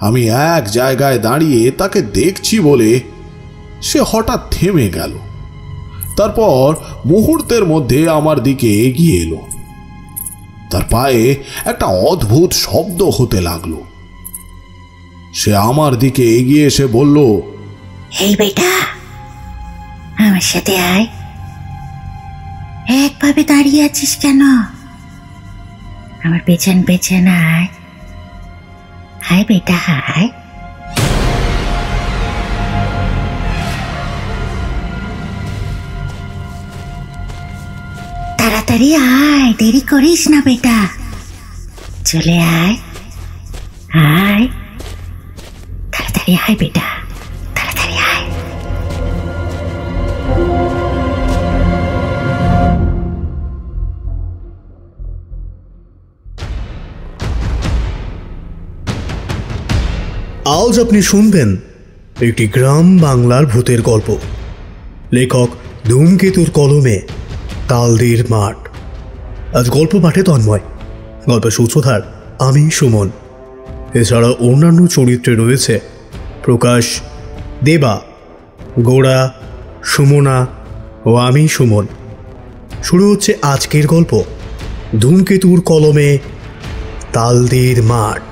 আমি এক জায়গায় দাঁড়িয়ে তাকে দেখছি বলে সে হঠাৎ থেমে গেল। তারপর মুহূর্তের মধ্যে আমার দিকে এগিয়ে এলো। তার পায়ে একটা অদ্ভুত শব্দ হতে লাগলো। সে আমার দিকে এগিয়ে এসে বলল, এই বেটা, আমার সাথে আয়। একভাবে দাঁড়িয়ে আছিস কেন? আমার পেছন পেছন আয়। হায় বেটা, হায়। তাড়াতাড়ি আয়, দেরি করিস না বেটা। চলে আয়, আয়, তাড়াতাড়ি আয় বেটা, তাড়াতাড়ি আয়। আজ আপনি শুনবেন একটি গ্রাম বাংলার ভূতের গল্প। লেখক ধূমকেতুর কলমে, তালদির মাঠ। আজ গল্প পাঠে তন্ময়, গল্পের সূত্রধার আমি সুমন। এছাড়া অন্যান্য চরিত্রে রয়েছে প্রকাশ, দেবা, গোড়া, সুমনা ও আমি সুমন। শুরু হচ্ছে আজকের গল্প, ধূমকেতুর কলমে, তালদির মাঠ।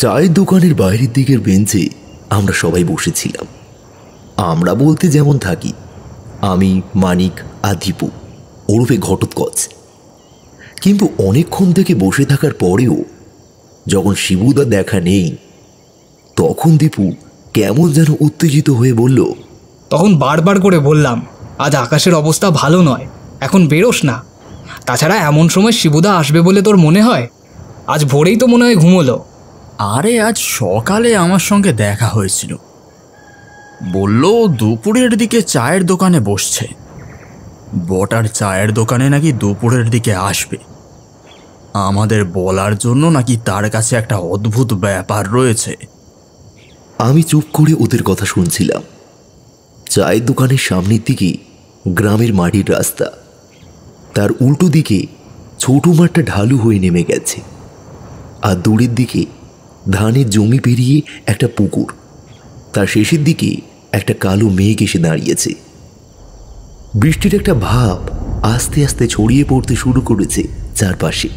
চায়ের দোকানের বাইরের দিকের বেঞ্চে আমরা সবাই বসেছিলাম। আমরা বলতে যেমন থাকি, আমি, মানিক আর দীপু ওরফে ঘটোৎকচ। কিন্তু অনেকক্ষণ থেকে বসে থাকার পরেও যখন শিবুদা দেখা নেই, তখন দীপু কেমন যেন উত্তেজিত হয়ে বলল, তখন বারবার করে বললাম, আজ আকাশের অবস্থা ভালো নয়, এখন বেরোস না। তাছাড়া এমন সময় শিবুদা আসবে বলে তোর মনে হয়? আজ ভোরেই তো মনে হয় ঘুমোলো। আরে আজ সকালে আমার সঙ্গে দেখা হয়েছিল, বলল দুপুরের দিকে চায়ের দোকানে বসছে। বটার চায়ের দোকানে নাকি দুপুরের দিকে আসবে, আমাদের বলার জন্য নাকি তার কাছে একটা অদ্ভুত ব্যাপার রয়েছে। আমি চুপ করে ওদের কথা শুনছিলাম। চায়ের দোকানের সামনের দিকে গ্রামের মাটির রাস্তা, তার উল্টো দিকে ছোট মাঠটা ঢালু হয়ে নেমে গেছে, আর দূরের দিকে ধানের জমি পেরিয়ে একটা পুকুর, তার শেষের দিকে একটা কালো মেঘ এসে দাঁড়িয়েছে। বৃষ্টির একটা ভাব আস্তে আস্তে ছড়িয়ে পড়তে শুরু করেছে চারপাশে।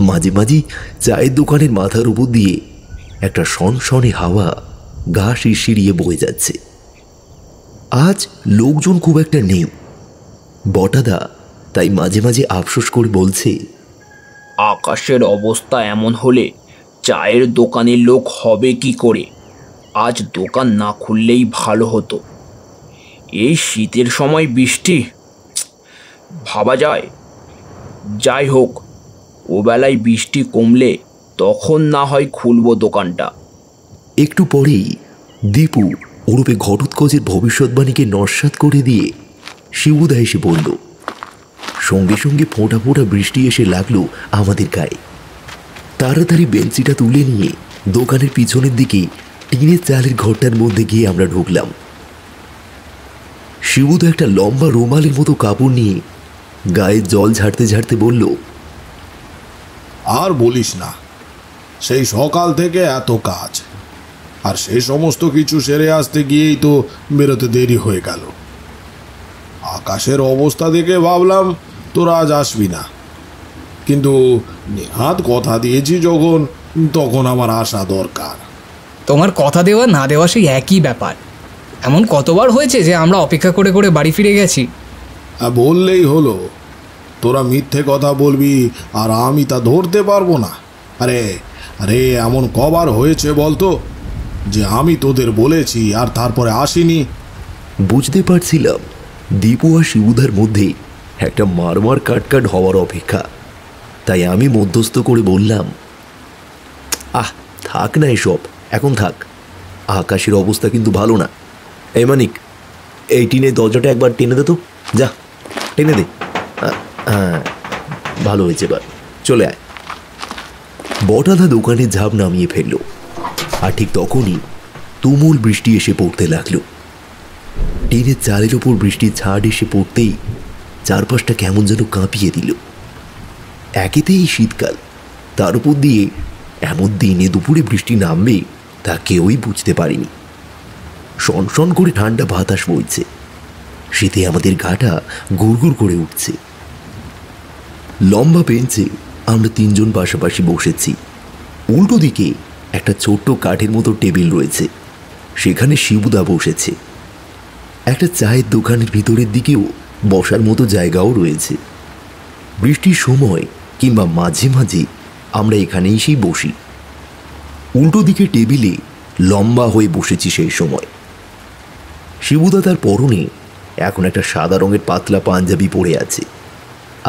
মাঝে মাঝে চায়ের দোকানের মাথার উপর দিয়ে একটা সনসনে হাওয়া গা শিরশিরিয়ে বয়ে যাচ্ছে। আজ লোকজন খুব একটা নেই। বটাদা তাই মাঝে মাঝে আফসোস করে বলছে, আকাশের অবস্থা এমন হলে চায়ের দোকানের লোক হবে কি করে? আজ দোকান না খুললেই ভালো হতো। এই শীতের সময় বৃষ্টি, ভাবা যায়। যাই হোক, ওবেলায় বৃষ্টি কমলে তখন না হয় খুলবো দোকানটা। একটু পরেই দীপু ওরূপে ঘটোৎকচের ভবিষ্যৎবাণীকে নস্যাৎ করে দিয়ে শিবুদা এসে বলল। সঙ্গে সঙ্গে ফোঁটা ফোঁটা বৃষ্টি এসে লাগলো আমাদের গায়ে। তাড়াতাড়ি বেঞ্চিটা তুলে নিয়ে দোকানের পিছনের দিকে টিনের চালের ঘরটার মধ্যে গিয়ে আমরা ঢুকলাম। শিবুদা একটা লম্বা রুমালের মতো কাপড় নিয়ে গায়ে জল ঝাড়তে ঝাড়তে বলল, আর বলিস না, সেই সকাল থেকে এত কাজ, আর সেই সমস্ত কিছু সেরে আসতে গিয়েই তো বেরোতে দেরি হয়ে গেল। আকাশের অবস্থা দেখে ভাবলাম তোরা আজ আসবি না, কিন্তু নেহাত কথা দিয়েছি যখন, তখন আমার আসা দরকার। তোমার কথা দেওয়া না দেওয়া সেই একই ব্যাপার। এমন কতবার হয়েছে যে আমরা অপেক্ষা করে করে বাড়ি ফিরে গেছি। বললেই হলো, তোরা মিথ্যে কথা বলবি আর আমি তা ধরতে পারবো না। আরে আরে এমন কবার হয়েছে বলতো যে আমি তোদের বলেছি আর তারপরে আসিনি? বুঝতে পারছিলাম দীপু আর শিবুদার মধ্যে একটা মারমার কাটকাট হওয়ার অপেক্ষা। তাই আমি মধ্যস্থ করে বললাম, থাক না এসব, এখন থাক। আকাশের অবস্থা কিন্তু ভালো না। এই মানিক, এই টিনের দরজাটা একবার টেনে দে তো, যা টেনে দে। হ্যাঁ, ভালো হয়েছে, এবার চলে আয়। বটাদা দোকানের ঝাঁপ নামিয়ে ফেলল, আর ঠিক তখনই তুমুল বৃষ্টি এসে পড়তে লাগলো। টিনের চালের ওপর বৃষ্টির ছাড় এসে পড়তেই চারপাশটা কেমন যেন কাঁপিয়ে দিল। একেতেই শীতকাল, তার উপর দিয়ে এমন দিনে দুপুরে বৃষ্টি নামবে তা কেউই বুঝতে পারেনি। সনসন করে ঠান্ডা বাতাস বইছে, শীতে আমাদের গাটা গুড়গুড় করে উঠছে। লম্বা বেঞ্চে আমরা তিনজন পাশাপাশি বসেছি। উল্টো দিকে একটা ছোট্ট কাঠের মতো টেবিল রয়েছে, সেখানে শিবুদা বসেছে। একটা চায়ের দোকানের ভিতরের দিকেও বসার মতো জায়গাও রয়েছে। বৃষ্টির সময় কিংবা মাঝে মাঝে আমরা এখানে এসেই বসি। উল্টো দিকে টেবিলে লম্বা হয়ে বসেছি সেই সময়। শিবুদা তার পরনে এখন একটা সাদা রঙের পাতলা পাঞ্জাবি পরে আছে,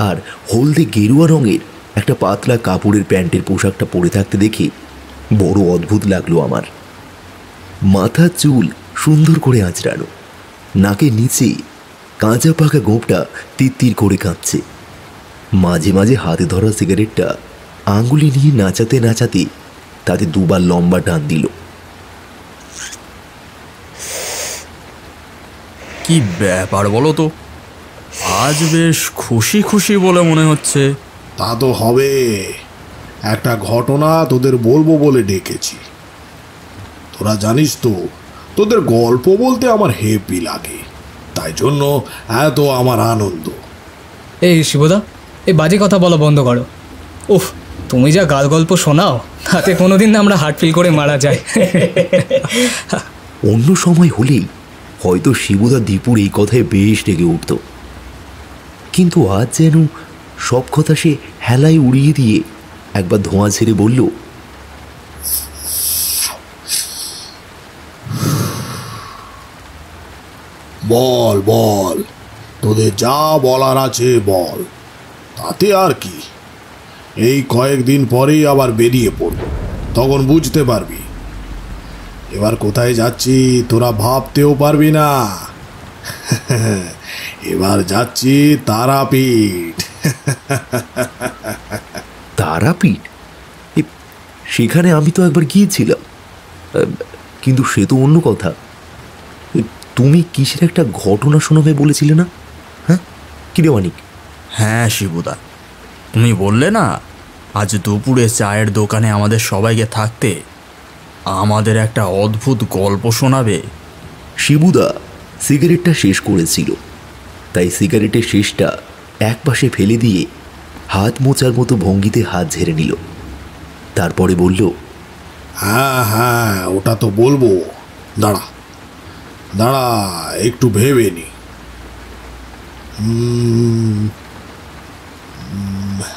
আর হলদে গেরুয়া রঙের একটা পাতলা কাপড়ের প্যান্টের পোশাকটা পরে থাকতে দেখে বড় অদ্ভুত লাগলো আমার। মাথার চুল সুন্দর করে আঁচড়ানো, নাকের নিচে কাঁচা পাকা গোঁপটা তিত্তির করে কাঁপছে। মাঝে মাঝে হাতে ধরা সিগারেটটা আঙ্গুলি নিয়ে নাচাতে নাচাতে তাতে দুবার লম্বা টান দিল। কি ব্যাপার বলো তো, আজ বেশ খুশি খুশি বলে মনে হচ্ছে। তা তো হবে, একটা ঘটনা তোদের বলবো বলে ডেকেছি। তোরা জানিস তো, তোদের গল্প বলতে আমার হেপি লাগে, তাই জন্য এত আমার আনন্দ। এই শিবদা, এই বাজে কথা বলা বন্ধ করো। উফ, তুমি যা গাল গল্প শোনাও, তাতে কোনোদিন না আমরা হার্ট ফিল করে মারা যাই। অন্য সময় হলেই হয়তো শিবুদা দীপুর এই কথায় বেশ রেগে উঠত, কিন্তু আজ যেন সব কথা সে হেলায় উড়িয়ে দিয়ে একবার ধোঁয়া ছেড়ে বলল, বল বল, তোদের যা বলার আছে বল, তাতে আর কি। এই কয়েকদিন পরেই আবার বেরিয়ে পড়ব, তখন বুঝতে পারবি। এবার কোথায় যাচ্ছি তোরা ভাবতেও পারবি না। এবার যাচ্ছি তারাপীঠ। তারাপীঠ? সেখানে আমি তো একবার গিয়েছিলাম, কিন্তু সে তো অন্য কথা। তুমি কিসের একটা ঘটনা শোনাবে বলেছিলে না? হ্যাঁ, কি রে মানিক? হ্যাঁ শিবুদা, তুমি বললে না আজ দুপুরে চায়ের দোকানে আমাদের সবাইকে থাকতে, আমাদের একটা অদ্ভুত গল্প শোনাবে। শিবুদা সিগারেটটা শেষ করেছিল, তাই সিগারেটের শেষটা এক পাশে ফেলে দিয়ে হাত মোচার মতো ভঙ্গিতে হাত ঝেড়ে নিল। তারপরে বলল, হ্যাঁ হ্যাঁ, ওটা তো বলবো, দাঁড়া দাঁড়া একটু ভেবে নি।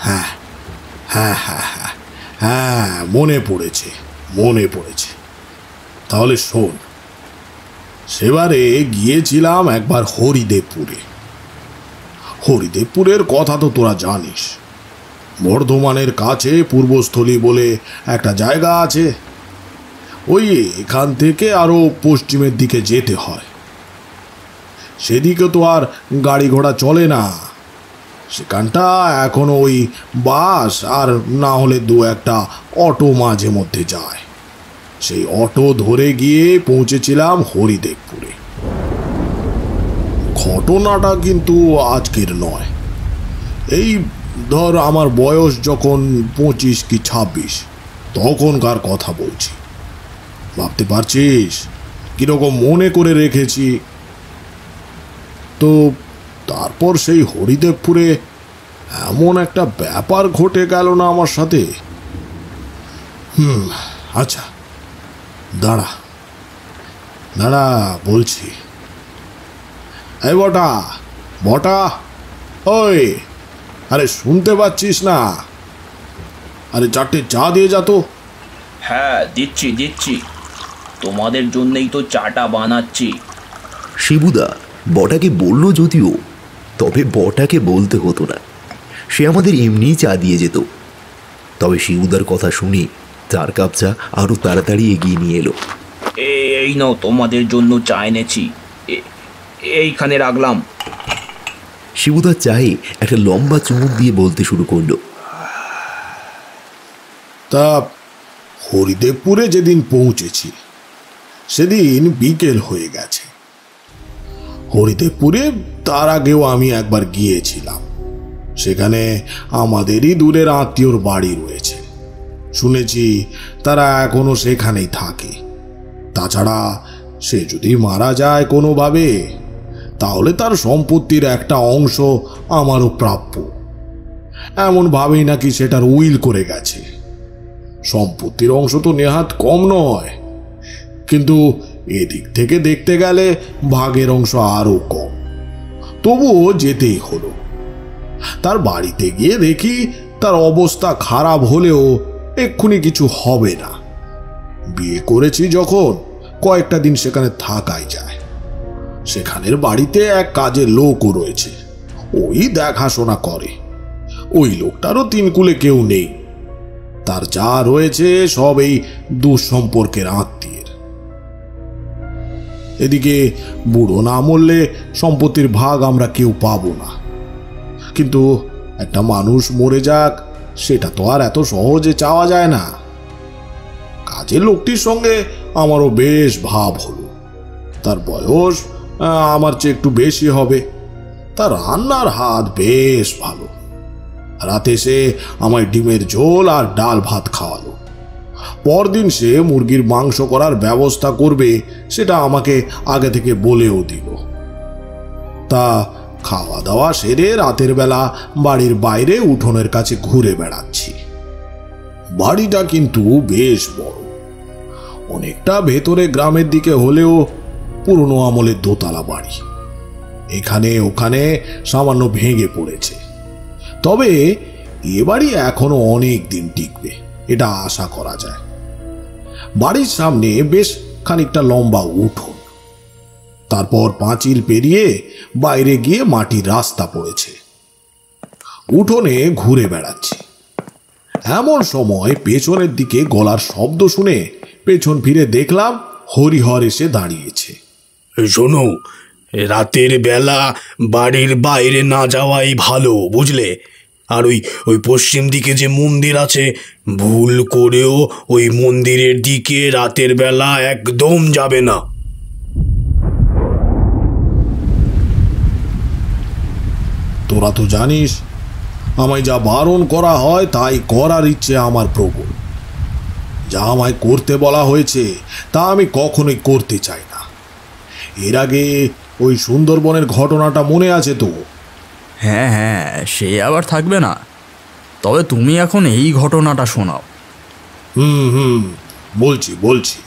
হ্যাঁ হ্যাঁ হ্যাঁ হ্যাঁ হ্যাঁ, মনে পড়েছে মনে পড়েছে। তাহলে শোন, সেবারে গিয়েছিলাম একবার হরিদেবপুরে। হরিদেবপুরের কথা তো তোরা জানিস, বর্ধমানের কাছে পূর্বস্থলী বলে একটা জায়গা আছে। ওই এখান থেকে আরও পশ্চিমের দিকে যেতে হয়। সেদিকে তো আর গাড়ি ঘোড়া চলে না, সেখানটা এখনো ওই বাস আর না হলে দু একটা অটো মাঝে মধ্যে যায়। সেই অটো ধরে গিয়ে পৌঁছেছিলাম হরিদেবপুরে। ঘটনাটা কিন্তু আজকের নয়, এই ধর আমার বয়স যখন 25 কি 26 তখনকার কথা বলছি। ভাবতে পারছিস কিরকম মনে করে রেখেছি। তো তারপর সেই হরিদেবপুরে এমন একটা ব্যাপার ঘটে গেল না আমার সাথে। আচ্ছা দাঁড়া দাঁড়া বলছি। এই বটা বটা, ওই, আরে শুনতে পাচ্ছিস না? আরে 4টে চা দিয়ে যা তো। হ্যাঁ দিচ্ছি দিচ্ছি, তোমাদের জন্যই তো চাটা বানাচ্ছি। শিবুদা বটাকে বলল যদিও, তবে বটাকে বলতে হতো না, সে আমাদের এমনিই চা দিয়ে যেত। তবে শিবুদার কথা শুনে 4 কাপ চা আরও তাড়াতাড়ি এগিয়ে নিয়ে এলো। এই নাও, তোমাদের জন্য চা এনেছি, এইখানে রাখলাম। শিবুদা চায়ে একটা লম্বা চুমুক দিয়ে বলতে শুরু করলো, তা হরিদেবপুরে যেদিন পৌঁছেছি সেদিন বিকেল হয়ে গেছে। হরিদেবপুরে তার আগেও আমি একবার গিয়েছিলাম। সেখানে আমাদেরই দূরের আত্মীয়র বাড়ি রয়েছে। শুনেছি তারা এখনো সেখানেই থাকে। তাছাড়া সে যদি মারা যায় কোনোভাবে, তাহলে তার সম্পত্তির একটা অংশ আমারও প্রাপ্য। এমনভাবেই নাকি সেটার উইল করে গেছে। সম্পত্তির অংশ তো নেহাত কম নয়, কিন্তু এদিক থেকে দেখতে গেলে ভাগের অংশ আরো কম। তবুও যেতেই হলো। তার বাড়িতে গিয়ে দেখি তার অবস্থা খারাপ হলেও এক্ষুনি কিছু হবে না। বিয়ে করেছি যখন, কয়েকটা দিন সেখানে থাকাই যায়। সেখানের বাড়িতে এক কাজের লোকও রয়েছে, ওই দেখাশোনা করে। ওই লোকটারও তিনকুলে কেউ নেই। তার যা রয়েছে সব এই দুঃসম্পর্কের আত্মীয়ের। এদিকে বুড়ো না মরলে সম্পত্তির ভাগ আমরা কেউ পাবো না। কিন্তু একটা মানুষ মরে যাক, সেটা তো আর এত সহজে চাওয়া যায় না। কাজের লোকটির সঙ্গে আমারও বেশ ভাব হলো। তার বয়স আমার চেয়ে একটু বেশি হবে। তার রান্নার হাত বেশ ভালো। রাতে সে আমায় ডিমের ঝোল আর ডাল ভাত খাওয়ালো। পরদিন সে মুরগির মাংস করার ব্যবস্থা করবে, সেটা আমাকে আগে থেকে বলেও দিল। তা খাওয়া দাওয়া সেরে রাতের বেলা বাড়ির বাইরে উঠোনের কাছে ঘুরে বেড়াচ্ছি। বাড়িটা কিন্তু বেশ বড়, অনেকটা ভেতরে গ্রামের দিকে হলেও পুরনো আমলের দোতলা বাড়ি। এখানে ওখানে সামান্য ভেঙে পড়েছে, তবে এ বাড়ি এখনো অনেক দিন টিকবে এটা আশা করা যায়। বাড়ির সামনে বেশ খানিকটা লম্বা উঠোন, তারপর পাঁচিল পেরিয়ে বাইরে গিয়ে মাটির রাস্তা পড়েছে। উঠোনে ঘুরে বেড়াচ্ছি, এমন সময় পেছনের দিকে গলার শব্দ শুনে পেছন ফিরে দেখলাম হরিহর এসে দাঁড়িয়েছে। শোনো, রাতের বেলা বাড়ির বাইরে না যাওয়াই ভালো, বুঝলে? আর ওই পশ্চিম দিকে যে মন্দির আছে, ভুল করেও ওই মন্দিরের দিকে রাতের বেলা একদম যাবে না। তোরা তো জানিস আমায় যা বারণ করা হয় তাই করার ইচ্ছে আমার প্রবল। যা আমায় করতে বলা হয়েছে তা আমি কখনোই করতে চাই না। এর আগে ওই সুন্দরবনের ঘটনাটা মনে আছে তো? হ্যাঁ হ্যাঁ, সে আবার থাকবে না। তবে তুমি এখন এই ঘটনাটা শোনাও। বলছি।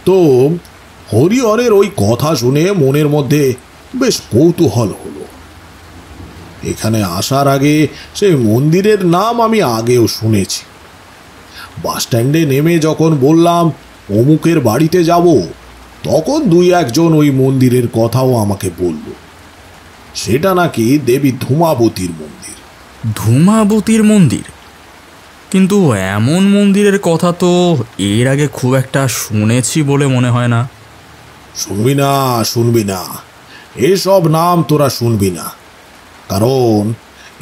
তো হরিহরের ওই কথা শুনে মনের মধ্যে বেশ কৌতূহল হলো। এখানে আসার আগে সেই মন্দিরের নাম আমি আগেও শুনেছি। বাস স্ট্যান্ডে নেমে যখন বললাম অমুকের বাড়িতে যাব, তখন দুই একজন ওই মন্দিরের কথাও আমাকে বলল। সেটা নাকি দেবী ধূমাবতীর মন্দির। ধূমাবতীর মন্দির? কিন্তু এমন মন্দিরের কথা তো এর আগে খুব একটা শুনেছি বলে মনে হয় না। শুনবি না, এসব নাম তোরা শুনবি না। কারণ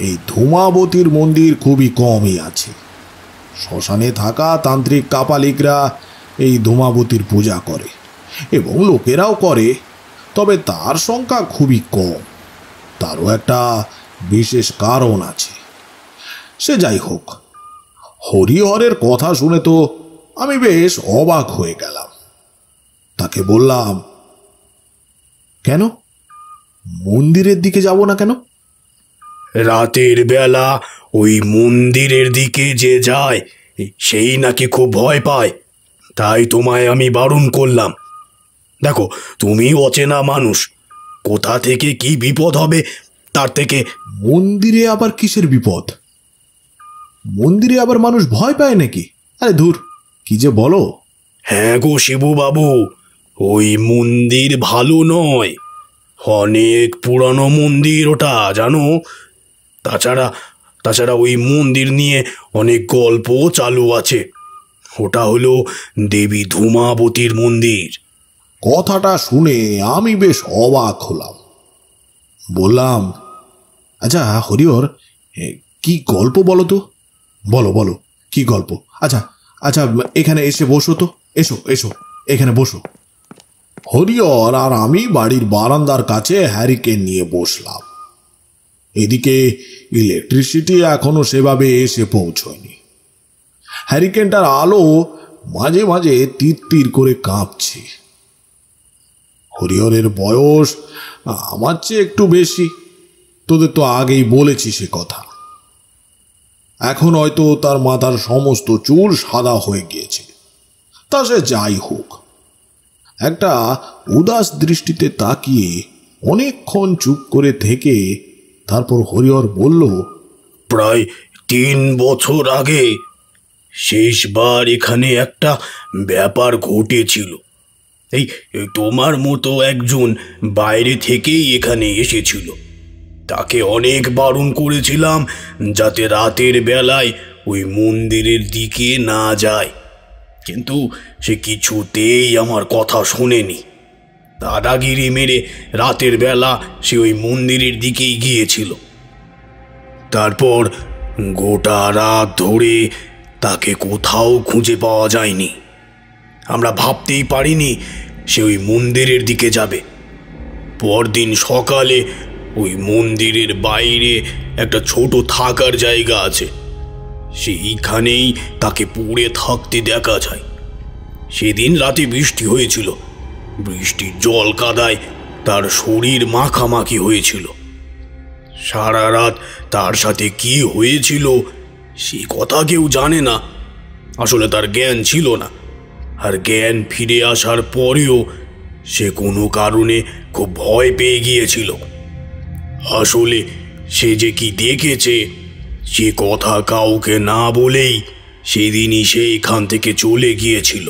এই ধূমাবতীর মন্দির খুবই কমই আছে। শ্মশানে থাকা তান্ত্রিক কাপালিকরা এই ধূমাবতীর পূজা করে এবং লোকেরাও করে, তবে তার সংখ্যা খুবই কম। তারও একটা বিশেষ কারণ আছে। সে যাই হোক, হরিহরের কথা শুনে তো আমি বেশ অবাক হয়ে গেলাম। তাকে বললাম, কেন মন্দিরের দিকে যাব না কেন? রাতের বেলা ওই মন্দিরের দিকে যে যায় সেই নাকি খুব ভয় পায়, তাই তোমায় আমি বারণ করলাম। দেখো, তুমি অচেনা মানুষ, কোথা থেকে কি বিপদ হবে তার থেকে। মন্দিরে আবার কিসের বিপদ? মন্দিরে আবার মানুষ ভয় পায় নাকি? আরে ধুর, কি যে বলো। হ্যাঁ গো শিবু বাবু, ওই মন্দির ভালো নয়, অনেক পুরানো মন্দির ওটা, জানো? তাছাড়া ওই মন্দির নিয়ে অনেক গল্প চালু আছে। ওটা হলো দেবী ধূমাবতীর মন্দির। কথাটা শুনে আমি বেশ অবাক হলাম। বললাম, আচ্ছা হরিহর, কি গল্প বলো তো? বলো কি গল্প? আচ্ছা এখানে এসে বসো তো, এসো এখানে বসো। হরিহর আর আমি বাড়ির বারান্দার কাছে হ্যারিকেন নিয়ে বসলাম। এদিকে ইলেকট্রিসিটি এখনো সেভাবে এসে পৌঁছয়নি। হ্যারিকেনটার আলো মাঝে মাঝে তিরতির করে কাঁপছে। হরিহরের বয়স আমার চেয়ে একটু বেশি, তোদের তো আগেই বলেছি সে কথা। এখন হয়তো তার মাথার সমস্ত চুল সাদা হয়ে গিয়েছে। তা সে যাই হোক, একটা উদাস দৃষ্টিতে তাকিয়ে অনেকক্ষণ চুপ করে থেকে তারপর হরিহর বলল, প্রায় 3 বছর আগে শেষবার এখানে একটা ব্যাপার ঘটেছিল। এই তোমার মতো একজন বাইরে থেকেই এখানে এসেছিল। তাকে অনেক বারণ করেছিলাম যাতে রাতের বেলায় ওই মন্দিরের দিকে না যায়, কিন্তু সে কিছুতেই আমার কথা শোনেনি। দাদাগিরি মেরে রাতের বেলা সে ওই মন্দিরের দিকেই গিয়েছিল। তারপর গোটা রাত ধরে তাকে কোথাও খুঁজে পাওয়া যায়নি। আমরা ভাবতেই পারিনি সে ওই মন্দিরের দিকে যাবে। পরদিন সকালে ওই মন্দিরের বাইরে একটা ছোট থাকার জায়গা আছে, সেইখানেই তাকে পড়ে থাকতে দেখা যায়। সেদিন রাতে বৃষ্টি হয়েছিল। বৃষ্টির জল কাদায় তার শরীর মাখামাখি হয়েছিল। সারা রাত তার সাথে কি হয়েছিল সে কথা কেউ জানে না। আসলে তার জ্ঞান ছিল না, আর জ্ঞান ফিরে আসার পরেও সে কোনো কারণে খুব ভয় পেয়ে গিয়েছিল। আসলে সে যে কি দেখেছে সে কথা কাউকে না বলেই সেদিনই সে এখান থেকে চলে গিয়েছিল।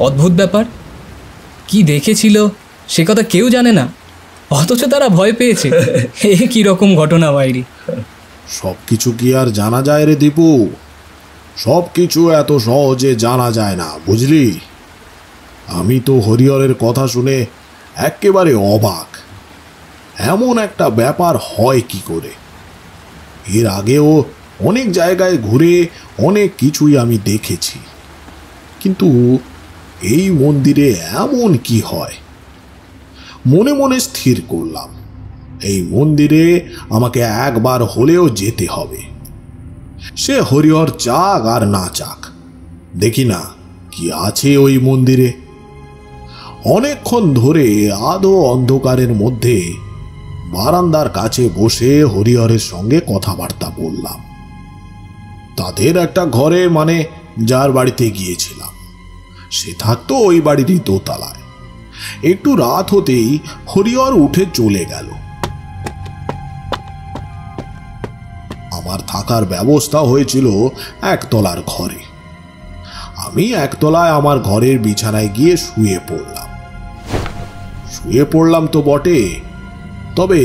অদ্ভুত ব্যাপার, কি দেখেছিল সে কথা কেউ জানে না, অথচ তারা ভয় পেয়েছে। এ কি রকম ঘটনা বাইরে! সব কিছু কি আর জানা যায় রে দীপু? সব কিছু এত সহজে জানা যায় না, বুঝলি? আমি তো হরিহরের কথা শুনে একেবারে অবাক। এমন একটা ব্যাপার হয় কি করে? এর আগেও অনেক জায়গায় ঘুরে অনেক কিছুই আমি দেখেছি, কিন্তু এই মন্দিরে এমন কি হয়? মনে মনে স্থির করলাম এই মন্দিরে আমাকে একবার হলেও যেতে হবে। সে হরিহর চাক আর না চাক, দেখি না কি আছে ওই মন্দিরে। অনেকক্ষণ ধরে আধো অন্ধকারের মধ্যে বারান্দার কাছে বসে হরিহরের সঙ্গে কথাবার্তা বললাম। তাদের একটা ঘরে, মানে যার বাড়িতে গিয়েছিলাম, সে থাকতো ওই বাড়িরই দোতলায়। একটু রাত হতেই হরিহর উঠে চলে গেল। আমার থাকার ব্যবস্থা হয়েছিল একতলার ঘরে। আমি একতলায় আমার ঘরের বিছানায় গিয়ে শুয়ে পড়লাম তো বটে, তবে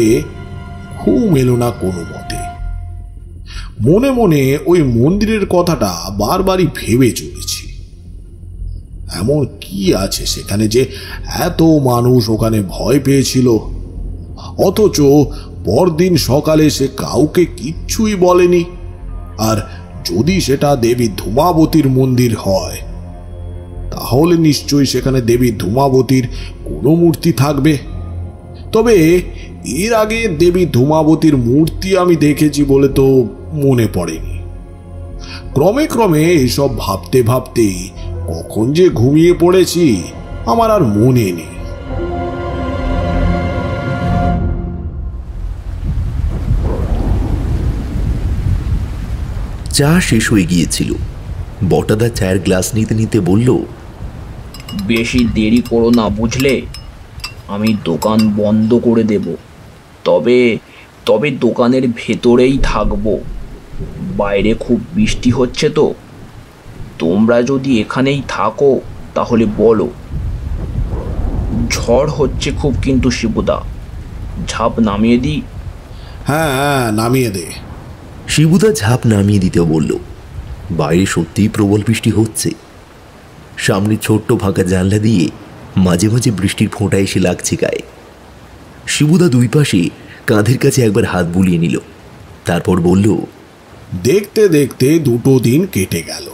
ঘুম এলো না কোনো মতে। মনে মনে ওই মন্দিরের কথাটা বারবারই ভেবে চলেছি। এমন কি আছে সেখানে যে এত মানুষ ওখানে ভয় পেয়েছিল, অথচ পরদিন সকালে সে কাউকে কিচ্ছুই বলেনি? আর যদি সেটা দেবী ধূমাবতীর মন্দির হয়, তাহলে নিশ্চয়ই সেখানে দেবী ধূমাবতীর কোনো মূর্তি থাকবে। তবে এর আগে দেবী ধূমাবতীর মূর্তি আমি দেখেছি বলে তো মনে পড়েনি। ক্রমে ক্রমে এসব ভাবতে ভাবতে কখন যে ঘুমিয়ে পড়েছি আমার আর মনে নেই। চা শেষ হয়ে গিয়েছিল। বটাদা চায়ের গ্লাস নিতে নিতে বলল, বেশি দেরি করো না, বুঝলে? আমি দোকান বন্ধ করে দেব। তবে তবে দোকানের ভেতরেই থাকবো। বাইরে খুব বৃষ্টি হচ্ছে তো। তোমরা যদি এখানেই থাকো তাহলে বলো। ঝড় হচ্ছে খুব কিন্তু শিবুদা, ঝাঁপ নামিয়ে দিই? হ্যাঁ হ্যাঁ, নামিয়ে দে। শিবুদা ঝাঁপ নামিয়ে দিতে বলল। বাইরে সত্যিই প্রবল বৃষ্টি হচ্ছে। সামনে ছোট্ট ফাঁকা জানলা দিয়ে মাঝে মাঝে বৃষ্টির ফোঁটা এসে লাগছে গায়ে। শিবুদা দুই পাশে কাঁধের কাছে একবার হাত বুলিয়ে নিল, তারপর বলল, দেখতে দেখতে 2 দিন কেটে গেল।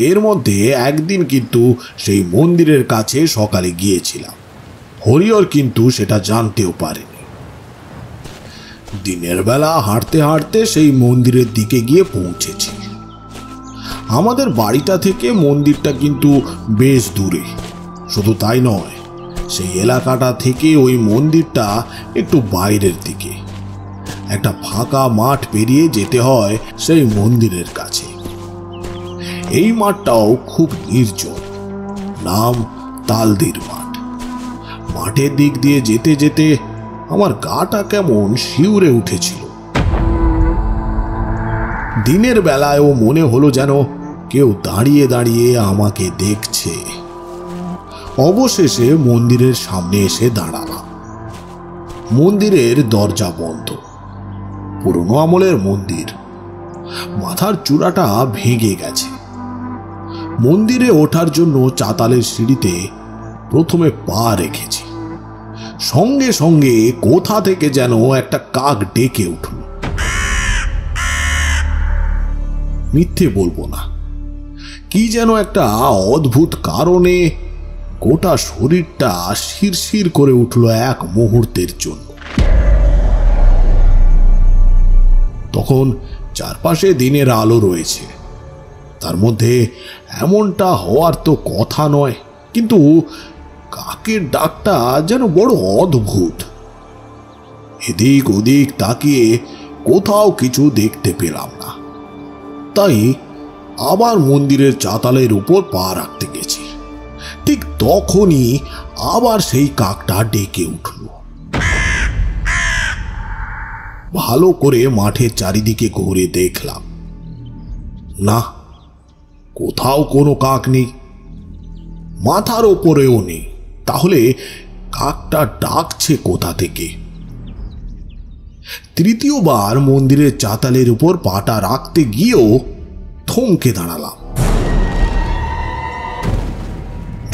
এর মধ্যে একদিন কিন্তু সেই মন্দিরের কাছে সকালে গিয়েছিলাম। হরিহর কিন্তু সেটা জানতেও পারেনি। দিনের বেলা হাঁটতে হাঁটতে সেই মন্দিরের দিকে গিয়ে পৌঁছেছি। আমাদের বাড়িটা থেকে মন্দিরটা কিন্তু বেশ দূরে। শুধু তাই নয়, সেই এলাকাটা থেকে ওই মন্দিরটা একটু বাইরের দিকে। একটা ফাঁকা মাঠ পেরিয়ে যেতে হয় সেই মন্দিরের কাছে। এই মাঠটাও খুব নির্জন, নাম তালদির মাঠ। মাঠের দিক দিয়ে যেতে যেতে আমার গাটা কেমন শিউরে উঠেছিল। দিনের বেলায়ও মনে হলো যেন কেউ দাঁড়িয়ে দাঁড়িয়ে আমাকে দেখছে। অবশেষে মন্দিরের সামনে এসে দাঁড়ালাম। মন্দিরের দরজা বন্ধ। পুরনো আমলের মন্দির, মাথার চূড়াটা ভেঙে গেছে। মন্দিরে ওঠার জন্য চাতালের সিঁড়িতে প্রথমে পা রেখেছি। সঙ্গে সঙ্গে কোথা থেকে যেন একটা কাক ডেকে উঠল। মিথ্যে বলবো না, কি যেন একটা অদ্ভুত কারণে গোটা শরীরটা শিরশির করে উঠল এক মুহূর্তের জন্য। তখন চারপাশে দিনের আলো রয়েছে, তার মধ্যে এমনটা হওয়ার তো কথা নয়, কিন্তু কাকের ডাকটা যেন বড় অদ্ভুত। এদিক ওদিক তাকিয়ে কোথাও কিছু দেখতে পেলাম না। তাই আবার মন্দিরের চাতালের উপর পা রাখতে গেছি। ঠিক তখনই আবার সেই কাকটা ডেকে উঠল। ভালো করে মাঠের চারিদিকে ঘুরে দেখলাম, না, কোথাও কোনো কাক নেই, মাথার ওপরেও নেই। তাহলে কাকটা ডাকছে কোথা থেকে? তৃতীয়বার মন্দিরের চাতালের উপর পাটা রাখতে গিয়েও থমকে দাঁড়ালাম।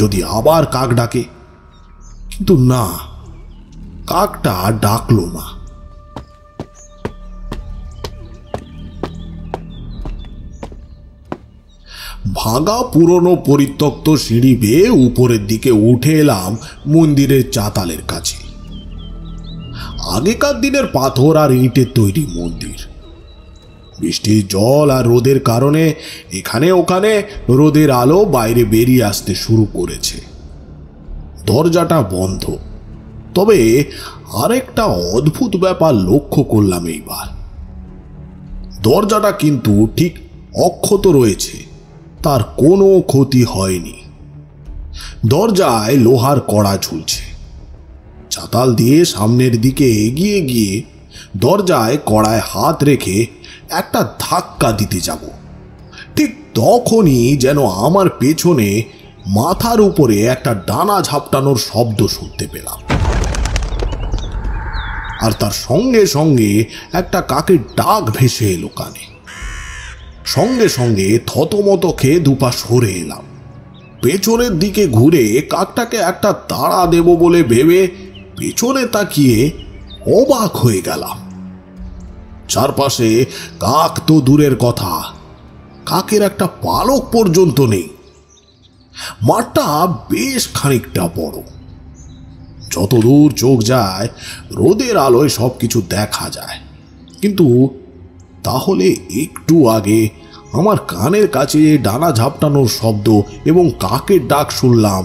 যদি আবার কাক ডাকে, কিন্তু না, কাকটা ডাকলো না। ভাঙা পুরনো পরিত্যক্ত সিঁড়ি বেয়ে উপরের দিকে উঠে এলাম মন্দিরের চাতালের কাছে। আগেকার দিনের পাথর আর ইটের তৈরি মন্দির। বৃষ্টির জল আর রোদের কারণে এখানে ওখানে রোদের আলো বাইরে বেরিয়ে আসতে শুরু করেছে। দরজাটা বন্ধ, তবে আরেকটা অদ্ভুত ব্যাপার লক্ষ্য করলাম এইবার। দরজাটা কিন্তু ঠিক অক্ষত রয়েছে, তার কোনো ক্ষতি হয়নি। দরজায় লোহার কড়া ঝুলছে। চাতাল দিয়ে সামনের দিকে এগিয়ে গিয়ে দরজায় কড়ায় হাত রেখে একটা ধাক্কা দিতে যাব, ঠিক তখনই যেন আমার পেছনে মাথার উপরে একটা ডানা ঝাপটানোর শব্দ শুনতে পেলাম। আর তার সঙ্গে সঙ্গে একটা কাকের ডাক ভেসে এলো কানে। সঙ্গে সঙ্গে থতমত খেয়ে দুপা সরে এলাম। পেছনের দিকে ঘুরে কাকটাকে একটা তাড়া দেব বলে ভেবে পেছনে তাকিয়ে অবাক হয়ে গেলাম। চারপাশে কাক তো দূরের কথা, কাকের একটা পালক পর্যন্ত নেই। মাঠটা বেশ খানিকটা বড়। যতদূর চোখ যায় রোদের আলোয় সবকিছু দেখা যায়, কিন্তু তাহলে একটু আগে আমার কানের কাছে ডানা ঝাপটানোর শব্দ এবং কাকের ডাক শুনলাম,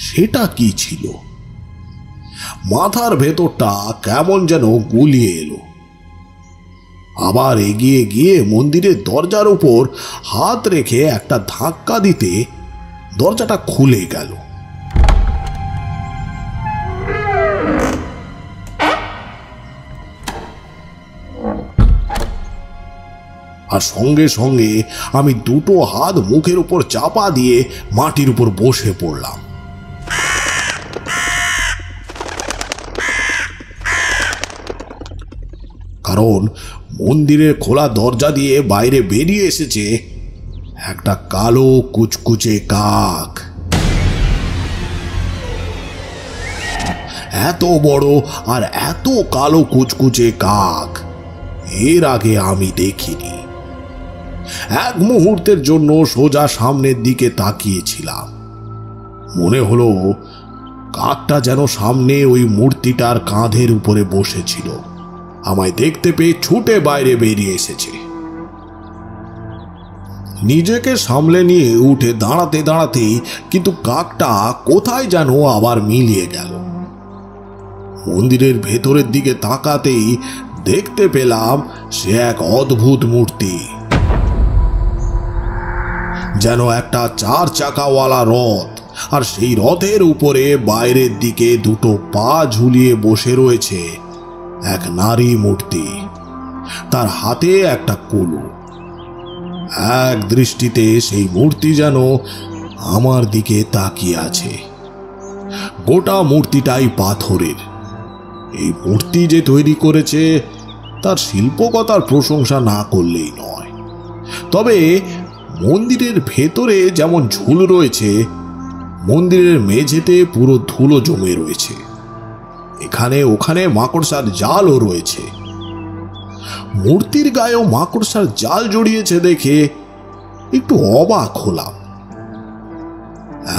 সেটা কি ছিল? মাথার ভেতরটা কেমন যেন গুলিয়ে এলো। আবার এগিয়ে গিয়ে মন্দিরের দরজার উপর হাত রেখে একটা ধাক্কা দিতে দরজাটা খুলে গেল। আর সঙ্গে সঙ্গে আমি দুটো হাত মুখের উপর চাপা দিয়ে মাটির উপর বসে পড়লাম। কারণ মন্দিরের খোলা দরজা দিয়ে বাইরে বেরিয়ে এসেছে একটা কালো কুচকুচে কাক। এত বড় আর এত কালো কুচকুচে কাক এর আগে আমি দেখিনি। এক মুহূর্তের জন্য সোজা সামনের দিকে তাকিয়েছিলাম। মনে হলো কাকটা যেন সামনে ওই মূর্তিটার কাঁধের উপরে বসেছিল। আমায় দেখতে পেয়ে ছুটে বাইরে বেরিয়ে এসেছে। নিজেকে সামলে নিয়ে উঠে দাঁড়াতে দাঁড়াতেই কিন্তু কাকটা কোথায় যেন আবার মিলিয়ে গেল। মন্দিরের ভেতরের দিকে তাকাতেই দেখতে পেলাম সে এক অদ্ভুত মূর্তি, যেন একটা 4 চাকাওয়ালা রথ, আর সেই রথের উপরে বাইরের দিকে দুটো পা ঝুলিয়ে বসে রয়েছে এক নারী মূর্তি। তার হাতে একটা কলু। এক দৃষ্টিতে সেই মূর্তি যেন আমার দিকে তাকিয়ে আছে। গোটা মূর্তিটাই পাথরের। এই মূর্তি যে তৈরি করেছে তার শিল্পকতার প্রশংসা না করলেই নয়। তবে মন্দিরের ভেতরে যেমন ঝুল রয়েছে, মন্দিরের মেঝেতে পুরো ধুলো জমে রয়েছে। এখানে ওখানে মাকড়সার জালও রয়েছে। মূর্তির গায়েও মাকড়সার জাল জড়িয়েছে দেখে একটু অবাক হলাম।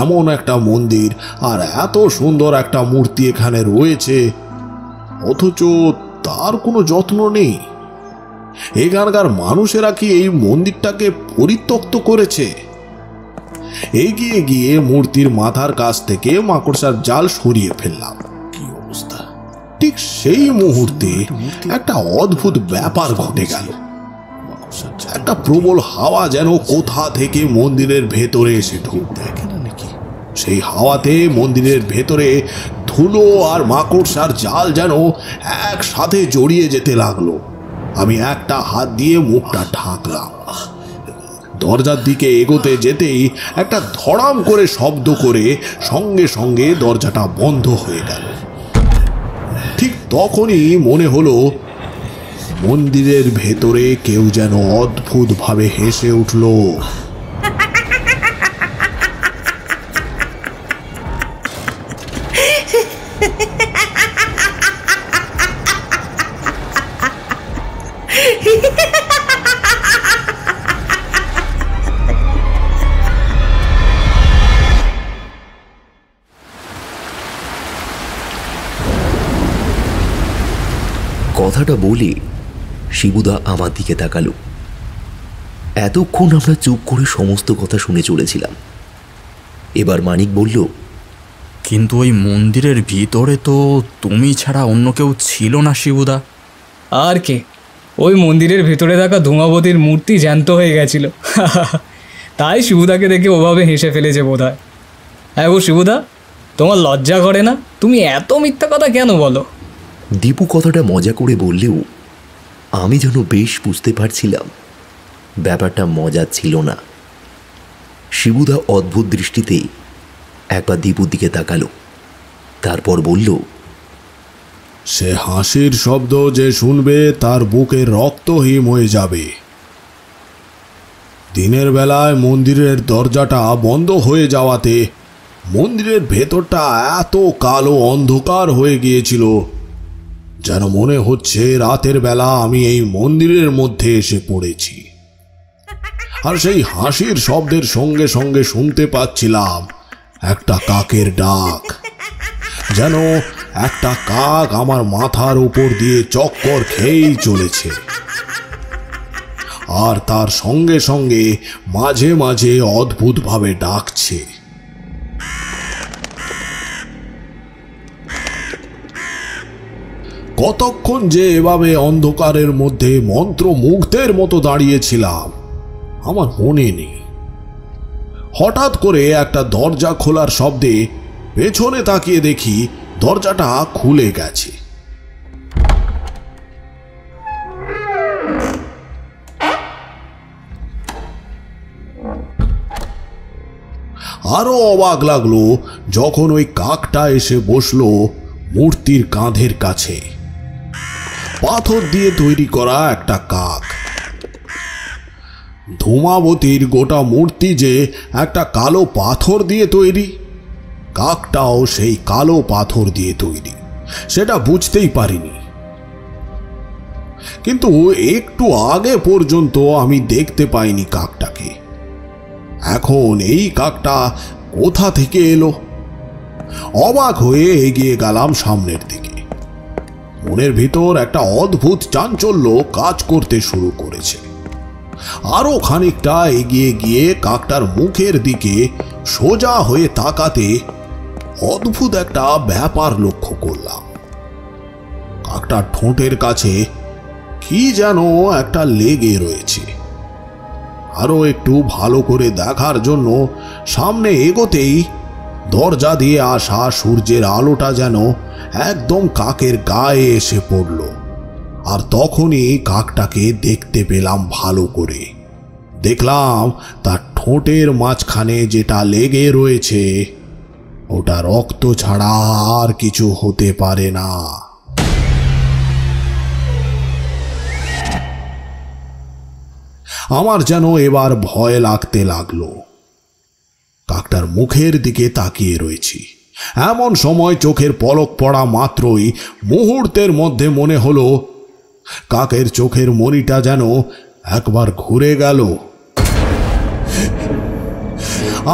এমন একটা মন্দির আর এত সুন্দর একটা মূর্তি এখানে রয়েছে, অথচ তার কোনো যত্ন নেই। এখানকার মানুষেরা কি এই মন্দিরটাকে পরিত্যক্ত করেছে? এগিয়ে গিয়ে মূর্তির মাথার কাছ থেকে মাকড়সার জাল সরিয়ে ফেললাম। কি অবস্থা! ঠিক সেই মুহূর্তে একটা অদ্ভুত ব্যাপার ঘটে গেল। একটা প্রবল হাওয়া যেন কোথা থেকে মন্দিরের ভেতরে এসে ঢুকতে। সেই হাওয়াতে মন্দিরের ভেতরে ধুলো আর মাকড়সার জাল যেন একসাথে জড়িয়ে যেতে লাগলো। আমি একটা হাত দিয়ে মুখটা ঢাকলাম। দরজার দিকে এগোতে যেতেই একটা ধড়াম করে শব্দ করে সঙ্গে সঙ্গে দরজাটা বন্ধ হয়ে গেল। ঠিক তখনই মনে হলো মন্দিরের ভেতরে কেউ যেন অদ্ভুতভাবে হেসে উঠল। কথাটা বলে শিবুদা আমার দিকে তাকালো। এতক্ষণ আমরা চুপ করে সমস্ত কথা শুনে চলেছিলাম। এবার মানিক বলল, কিন্তু ওই মন্দিরের ভিতরে তো তুমি ছাড়া অন্য কেউ ছিল না শিবুদা। আর কে? ওই মন্দিরের ভেতরে থাকা ধূমাবতীর মূর্তি জ্যান্ত হয়ে গেছিল। তাই শিবুদাকে দেখে ওভাবে হেসে ফেলেছে বোধ হয়। হ্যাঁ গো শিবুদা, তোমার লজ্জা করে না? তুমি এত মিথ্যা কথা কেন বলো? দীপু কথাটা মজা করে বললেও আমি যেন বেশ বুঝতে পারছিলাম ব্যাপারটা মজা ছিল না। শিবুদা অদ্ভুত দৃষ্টিতে একবার দীপুর দিকে তাকালো, তারপর বলল, সে হাসির শব্দ যে শুনবে তার বুকে রক্তহীন হয়ে যাবে। দিনের বেলায় মন্দিরের দরজাটা বন্ধ হয়ে যাওয়াতে মন্দিরের ভেতরটা এত কালো অন্ধকার হয়ে গিয়েছিল যেন মনে হচ্ছে রাতের বেলা আমি এই মন্দিরের মধ্যে এসে পড়েছি। আর সেই হাসির শব্দের সঙ্গে সঙ্গে শুনতে পাচ্ছিলাম একটা কাকের ডাক, যেন একটা কাক আমার মাথার উপর দিয়ে চক্কর খেয়েই চলেছে। আর তার সঙ্গে সঙ্গে মাঝে মাঝে অদ্ভুতভাবে ডাকছে। কতক্ষণ যে এভাবে অন্ধকারের মধ্যে মন্ত্রমুগ্ধের মতো দাঁড়িয়েছিলাম আমার মনে নেই। হঠাৎ করে একটা দরজা খোলার শব্দে পেছনে তাকিয়ে দেখি দরজাটা খুলে গেছে। আরো অবাক লাগলো যখন ওই কাকটা এসে বসলো মূর্তির কাঁধের কাছে। পাথর দিয়ে তৈরি করা একটা কাক। ধূমাবতীর গোটা মূর্তি যে একটা কালো পাথর দিয়ে তৈরি, কাকটাও সেই কালো পাথর দিয়ে তৈরি, সেটা বুঝতেই পারিনি। কিন্তু একটু আগে পর্যন্ত আমি দেখতে পাইনি কাকটাকে। এখন এই কাকটা কোথা থেকে এলো? অবাক হয়ে এগিয়ে গেলাম সামনের দিকে। মনের ভিতর একটা অদ্ভুত চাঞ্চল্য কাজ করতে শুরু করেছে। আরো খানিকটা এগিয়ে গিয়ে কাকটার মুখের দিকে সোজা হয়ে তাকাতে অদ্ভুত একটা ব্যাপার লক্ষ্য করলাম। কাকটার ঠোঁটের কাছে কি যেন একটা লেগে রয়েছে। আরো একটু ভালো করে দেখার জন্য সামনে এগোতেই দরজা দিয়ে আসা সূর্যের আলোটা যেন একদম কাকের গায়ে এসে পড়ল। আর তখনই কাকটাকে দেখতে পেলাম ভালো করে। দেখলাম তার ঠোঁটের মাঝখানে যেটা লেগে রয়েছে ওটা রক্ত ছাড়া আর কিছু হতে পারে না। আমার যেন এবার ভয় লাগতে লাগলো। কাকটার মুখের দিকে তাকিয়ে রয়েছি। এমন সময় চোখের পলক পড়া মাত্রই মুহূর্তের মধ্যে মনে হলো কাকের চোখের মণিটা যেন একবার ঘুরে গেল।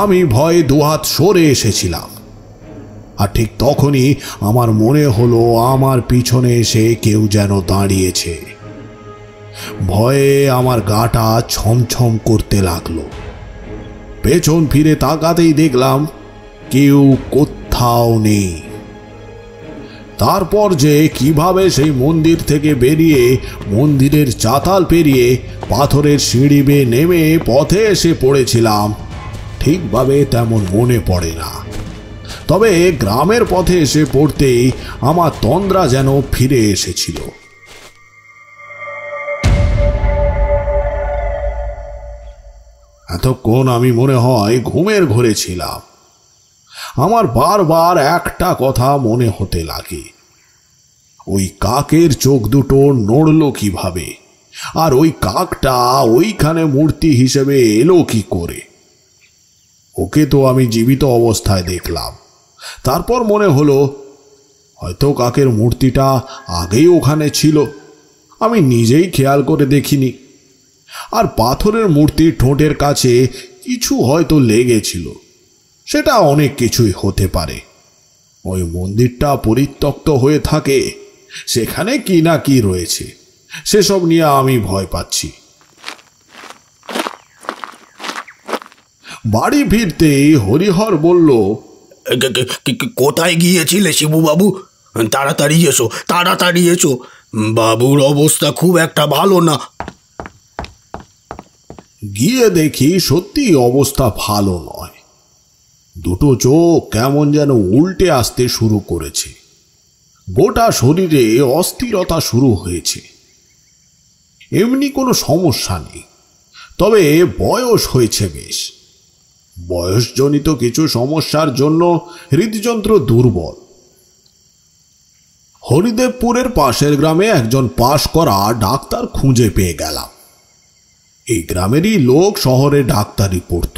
আমি ভয়ে দুহাত সরে এসেছিলাম। আর ঠিক তখনই আমার মনে হলো আমার পিছনে এসে কেউ যেন দাঁড়িয়েছে। ভয়ে আমার গাটা ছমছম করতে লাগলো। পেছন ফিরে তাকাতেই দেখলাম কেউ কোথাও নেই। তারপর যে কিভাবে সেই মন্দির থেকে বেরিয়ে মন্দিরের চাতাল পেরিয়ে পাথরের সিঁড়ি বেয়ে নেমে পথে এসে পড়েছিলাম ঠিকভাবে তেমন মনে পড়ে না। তবে গ্রামের পথে এসে পড়তেই আমার তন্দ্রা যেন ফিরে এসেছিল। এতক্ষণ আমি মনে হয় ঘুমের ঘোরে ছিলাম। আমার বারবার একটা কথা মনে হতে লাগে, ওই কাকের চোখ দুটো নড়ল কিভাবে, আর ওই কাকটা ওইখানে মূর্তি হিসেবে এলো কি করে। ওকে তো আমি জীবিত অবস্থায় দেখলাম। তারপর মনে হলো হয়তো কাকের মূর্তিটা আগেই ওখানে ছিল, আমি নিজেই খেয়াল করে দেখিনি। আর পাথরের মূর্তির ঠোঁটের কাছে কিছু হয়তো লেগেছিল, সেটা অনেক কিছুই হতে পারে। ওই মন্দিরটা পরিত্যক্ত হয়ে থাকে, সেখানে কি না কি রয়েছে সেসব নিয়ে আমি ভয় পাচ্ছি। বাড়ি ফিরতেই হরিহর বলল, কোথায় গিয়েছিলে শিবু বাবু? তাড়াতাড়ি এসো, তাড়াতাড়ি এসো, বাবুর অবস্থা খুব একটা ভালো না। গিয়ে দেখি সত্যি অবস্থা ভালো নয়। দুটো চোখ কেমন যেন উল্টে আসতে শুরু করেছে, গোটা শরীরে অস্থিরতা শুরু হয়েছে। এমনি কোনো সমস্যা নেই, তবে বয়স হয়েছে বেশ। বয়সজনিত কিছু সমস্যার জন্য হৃদযন্ত্র দুর্বল। হরিদেবপুরের পাশের গ্রামে একজন পাশ করা ডাক্তার খুঁজে পেয়ে গেলাম। এই গ্রামেরই লোক শহরে ডাক্তারি পড়ত,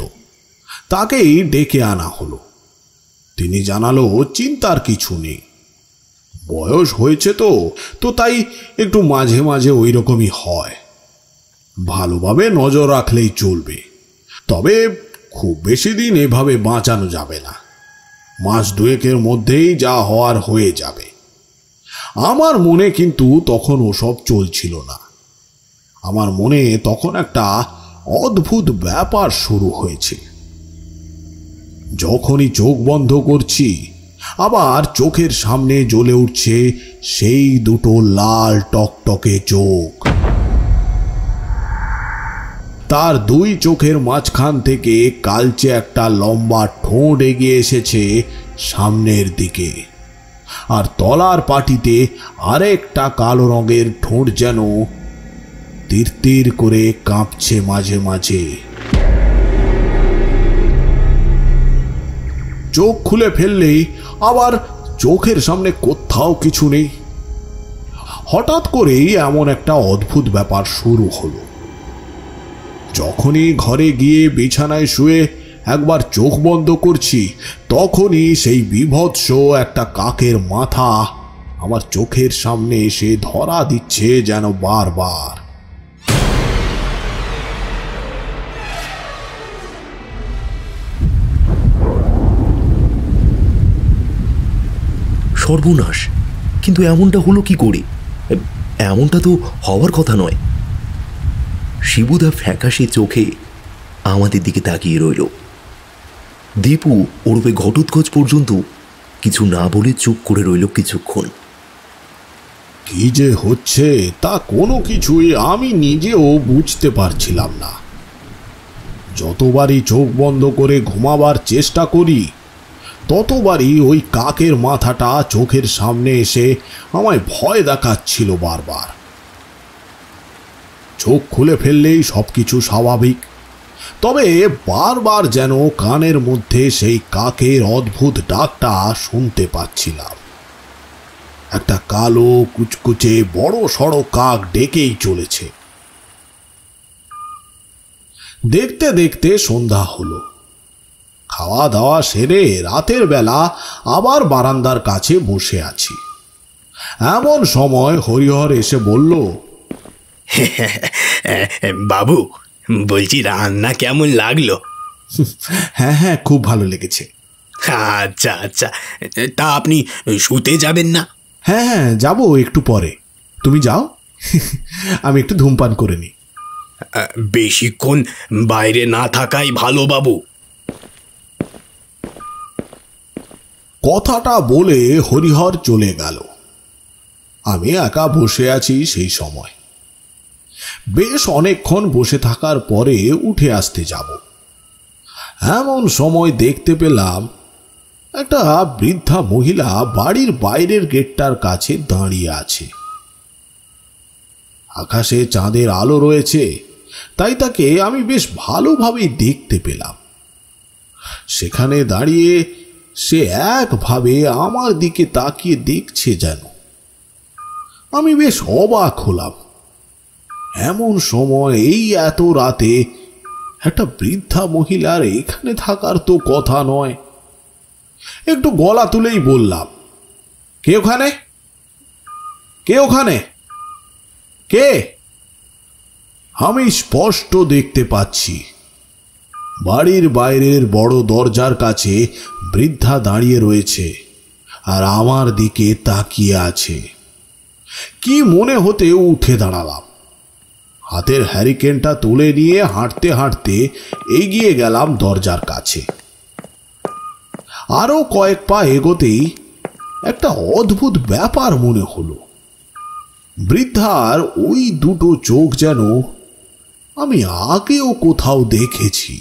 তাকেই ডেকে আনা হলো। তিনি জানালো চিন্তার কিছু নেই, বয়স হয়েছে তো তাই একটু মাঝে মাঝে ওই রকমই হয়, ভালোভাবে নজর রাখলেই চলবে। তবে খুব বেশি দিন এভাবে বাঁচানো যাবে না, মাস দুয়েকের মধ্যেই যা হওয়ার হয়ে যাবে। আমার মনে কিন্তু তখন ওসব চলছিল না। আমার মনে তখন একটা অদ্ভুত ব্যাপার শুরু হয়েছে। যখনই চোখ বন্ধ করছি আবার চোখের সামনে জ্বলে উঠছে সেই দুটো লাল টকটকে চোখ। তার দুই চোখের মাঝখান থেকে কালচে একটা লম্বা ঠোঁট এগিয়ে এসেছে সামনের দিকে, আর তলার পাটিতে আরেকটা কালো রঙের ঠোঁট যেন তিরতির করে কাঁপছে মাঝে মাঝে। চোখ খুলে ফেললেই আবার চোখের সামনে কোথাও কিছু নেই। হঠাৎ করেই এমন একটা অদ্ভুত ব্যাপার শুরু হলো। যখনই ঘরে গিয়ে বিছানায় শুয়ে একবার চোখ বন্ধ করছি, তখনই সেই বীভৎস একটা কাকের মাথা আমার চোখের সামনে এসে ধরা দিচ্ছে যেন বারবার। সর্বনাশ! কিন্তু এমনটা হলো কি করে? এমনটা তো হওয়ার কথা নয়। শিবুদা ফ্যাকাশে চোখে আমাদের দিকে তাকিয়ে রইল। দীপু ওরূপে ঘটোৎকচ পর্যন্ত কিছু না বলে চুপ করে রইল কিছুক্ষণ। কি যে হচ্ছে তা কোনো কিছুই আমি নিজেও বুঝতে পারছিলাম না। যতবারই চোখ বন্ধ করে ঘুমাবার চেষ্টা করি ততবারই ওই কাকের মাথাটা চোখের সামনে এসে আমায় ভয় দেখাচ্ছিল বারবার। চোখ খুলে ফেললেই সবকিছু স্বাভাবিক, তবে বারবার যেন কানের মধ্যে সেই কাকের অদ্ভুত ডাকটা শুনতে পাচ্ছিলাম। একটা কালো কুচকুচে বড় সড়ো কাক ডেকেই চলেছে। দেখতে দেখতে সন্ধ্যা হলো। খাওয়া দাওয়া সেরে রাতের বেলা আবার বারান্দার কাছে বসে আছি। এমন সময় হরিহর এসে বলল, বাবু, বলছি রান্না কেমন লাগলো? হ্যাঁ হ্যাঁ, খুব ভালো লেগেছে। আচ্ছা আচ্ছা, তা আপনি শুতে যাবেন না? হ্যাঁ হ্যাঁ, যাবো একটু পরে। তুমি যাও, আমি একটু ধূমপান করে নিই। বেশিক্ষণ বাইরে না থাকাই ভালো বাবু। কথাটা বলে হরিহর চলে গেল। আমি একা বসে আছি সেই সময়। বেশ অনেকক্ষণ বসে থাকার পরে উঠে আসতে যাব, এমন সময় দেখতে পেলাম একটা বৃদ্ধা মহিলা বাড়ির বাইরের গেটটার কাছে দাঁড়িয়ে আছে। আকাশে চাঁদের আলো রয়েছে, তাই তাকে আমি বেশ ভালোভাবেই দেখতে পেলাম। সেখানে দাঁড়িয়ে সে একভাবে আমার দিকে তাকিয়ে দেখছে যেন। আমি বেশ অবাক হলাম। এমন সময় এই এত রাতে একটা বৃদ্ধা মহিলার এখানে থাকার তো কথা নয়। একটু গলা তুলেই বললাম, কে ওখানে? কে ওখানে? কে? আমি স্পষ্ট দেখতে পাচ্ছি বাড়ির বাইরের বড় দরজার কাছে বৃদ্ধা দাঁড়িয়ে রয়েছে আর আমার দিকে তাকিয়ে আছে। কি মনে হতে উঠে দাঁড়ালাম। হাতের হ্যারিকেনটা তুলে নিয়ে হাঁটতে হাঁটতে এগিয়ে গেলাম দরজার কাছে। আরো কয়েক পা এগোতেই একটা অদ্ভুত ব্যাপার মনে হলো। বৃদ্ধার ওই দুটো চোখ যেন আমি আগেও কোথাও দেখেছি।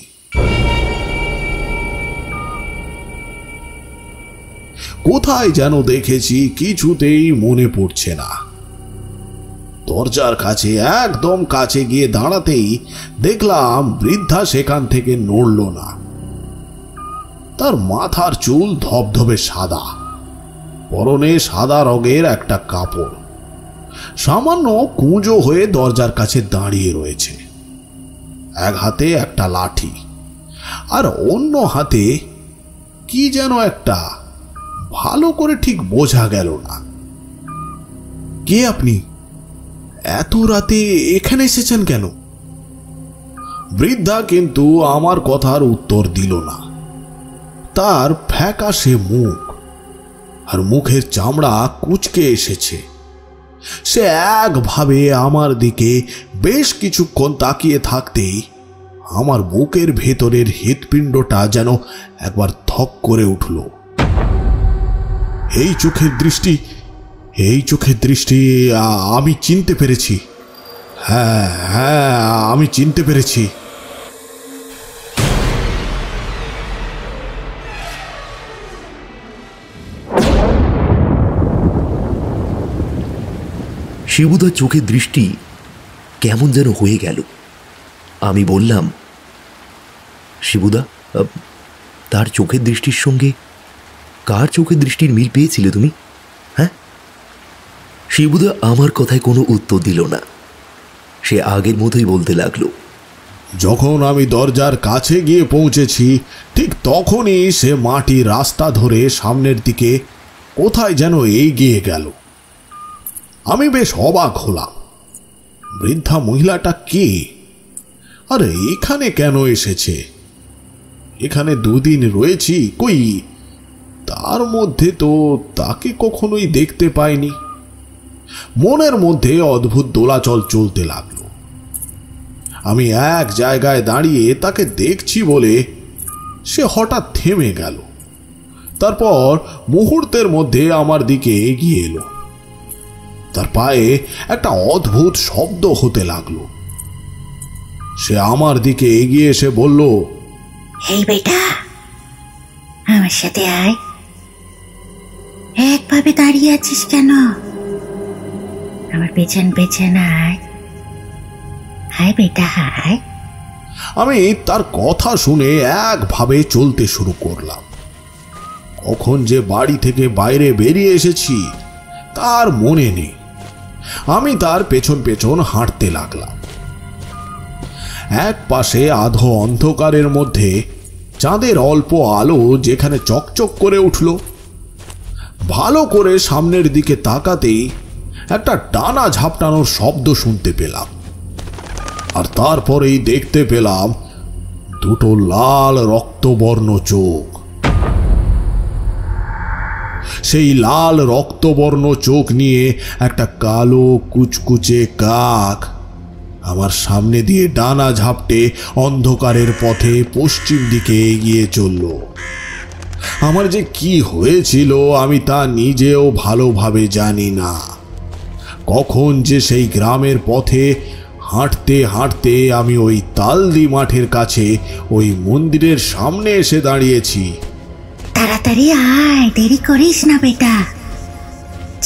কোথায় যেন দেখেছি কিছুতেই মনে পড়ছে না। দরজার কাছে একদম কাছে গিয়ে দাঁড়াতেই দেখলাম বৃদ্ধা সেখান থেকে নড়ল না। তার মাথার চুল ধবধবে সাদা, পরনে সাদা রঙের একটা কাপড়, সামান্য কুঁজো হয়ে দরজার কাছে দাঁড়িয়ে রয়েছে। এক হাতে একটা লাঠি আর অন্য হাতে কি যেন একটা, ভালো করে ঠিক বোঝা গেল না। কে আপনি? এত রাতে এখানে এসেছেন কেন? বৃদ্ধা কিন্তু আমার কথার উত্তর দিল না। তার ফ্যাকাশে মুখ আর মুখের চামড়া কুঁচকে এসেছে। সে একভাবে আমার দিকে বেশ কিছুক্ষণ তাকিয়ে থাকতেই আমার বুকের ভেতরের হৃৎপিণ্ডটা যেন একবার ধক করে উঠল। এই চোখের দৃষ্টি, এই চোখের দৃষ্টি আমি চিনতে পেরেছি। হ্যাঁ হ্যাঁ, আমি চিনতে পেরেছি। শিবুদার চোখের দৃষ্টি কেমন যেন হয়ে গেল। আমি বললাম, শিবুদা, তার চোখের দৃষ্টির সঙ্গে কার চোখের দৃষ্টির মিল পেয়েছিলে তুমি? হ্যাঁ? শিবুদা আমার কথায় কোনো উত্তর দিল না। সে আগের মতোই বলতে লাগলো, যখন আমি দরজার কাছে গিয়ে পৌঁছেছি ঠিক তখনই সে মাটির রাস্তা ধরে সামনের দিকে কোথায় যেন এগিয়ে গেল। আমি বেশ অবাক হলাম। বৃদ্ধা মহিলাটা কে? আরে এখানে কেন এসেছে? এখানে দুদিন রয়েছি, কই তার মধ্যে তো তাকে কখনোই দেখতে পাইনি। মনের মধ্যে অদ্ভুত দোলাচল চলতে লাগলো। আমি এক জায়গায় দাঁড়িয়ে তাকে দেখছি বলে সে হঠাৎ থেমে গেল। তারপর মুহূর্তের মধ্যে আমার দিকে এগিয়ে এলো। তার পায়ে একটা অদ্ভুত শব্দ হতে লাগলো। সে আমার দিকে এগিয়ে এসে বলল, এই বেটা, আমার সাথে আয়। একভাবে দাঁড়িয়ে আছিস কেন? আমার পেছন পেছন আয়। হায় বেটা, হায়। আমি তার কথা শুনে একভাবে চলতে শুরু করলাম। কখন যে বাড়ি থেকে বাইরে বেরিয়ে এসেছি তার মনে নেই। আমি তার পেছন পেছন হাঁটতে লাগলাম। এক পাশে আধো অন্ধকারের মধ্যে চাঁদের অল্প আলো যেখানে চকচক করে উঠল। ভালো করে সামনের দিকে তাকাতেই একটা ডানা ঝাপটানোর শব্দ শুনতে পেলাম। আর তারপরেই দেখতে পেলাম দুটো লাল রক্তবর্ণ চোখ। সেই লাল রক্তবর্ণ চোখ নিয়ে একটা কালো কুচকুচে কাক আমার সামনে দিয়ে ডানা ঝাপটে অন্ধকারের পথে পশ্চিম দিকে এগিয়ে চলল। আমার যে কি হয়েছিল আমি তা নিজেও ভালোভাবে জানি না। কখন যে সেই গ্রামের পথে হাঁটতে হাঁটতে আমি ওই তালদি মাঠের কাছে ওই মন্দিরের সামনে এসে দাঁড়িয়েছি। তাড়াতাড়ি আয়, দেরি করিস না বেটা।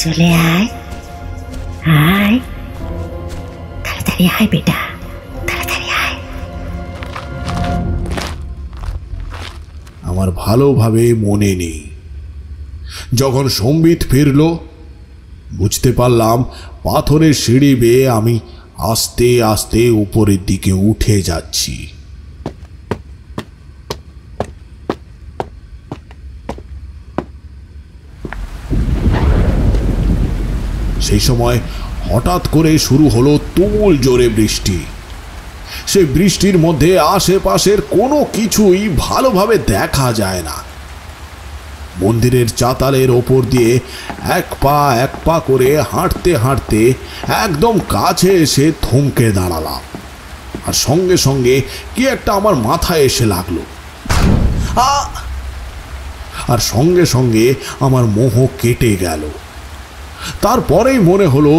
চলে আয়, আয়, তাড়াতাড়ি আয় বেটা, তাড়াতাড়ি আয়। আমার ভালোভাবে মনে নেই। যখন সম্বিত ফিরল বুঝতে পারলাম পাথরের সিঁড়ি বেয়ে আমি আস্তে আস্তে উপরের দিকে উঠে যাচ্ছি। সেই সময় হঠাৎ করে শুরু হলো তুমুল জোরে বৃষ্টি। সে বৃষ্টির মধ্যে আশেপাশের কোনো কিছুই ভালোভাবে দেখা যায় না। মন্দিরের চাতালের ওপর দিয়ে এক পা করে হাঁটতে হাঁটতে একদম কাছে এসে থমকে দাঁড়ালাম। আর সঙ্গে সঙ্গে কি একটা আমার মাথায় এসে লাগলো। আর সঙ্গে সঙ্গে আমার মোহ কেটে গেল। তারপরেই মনে হলো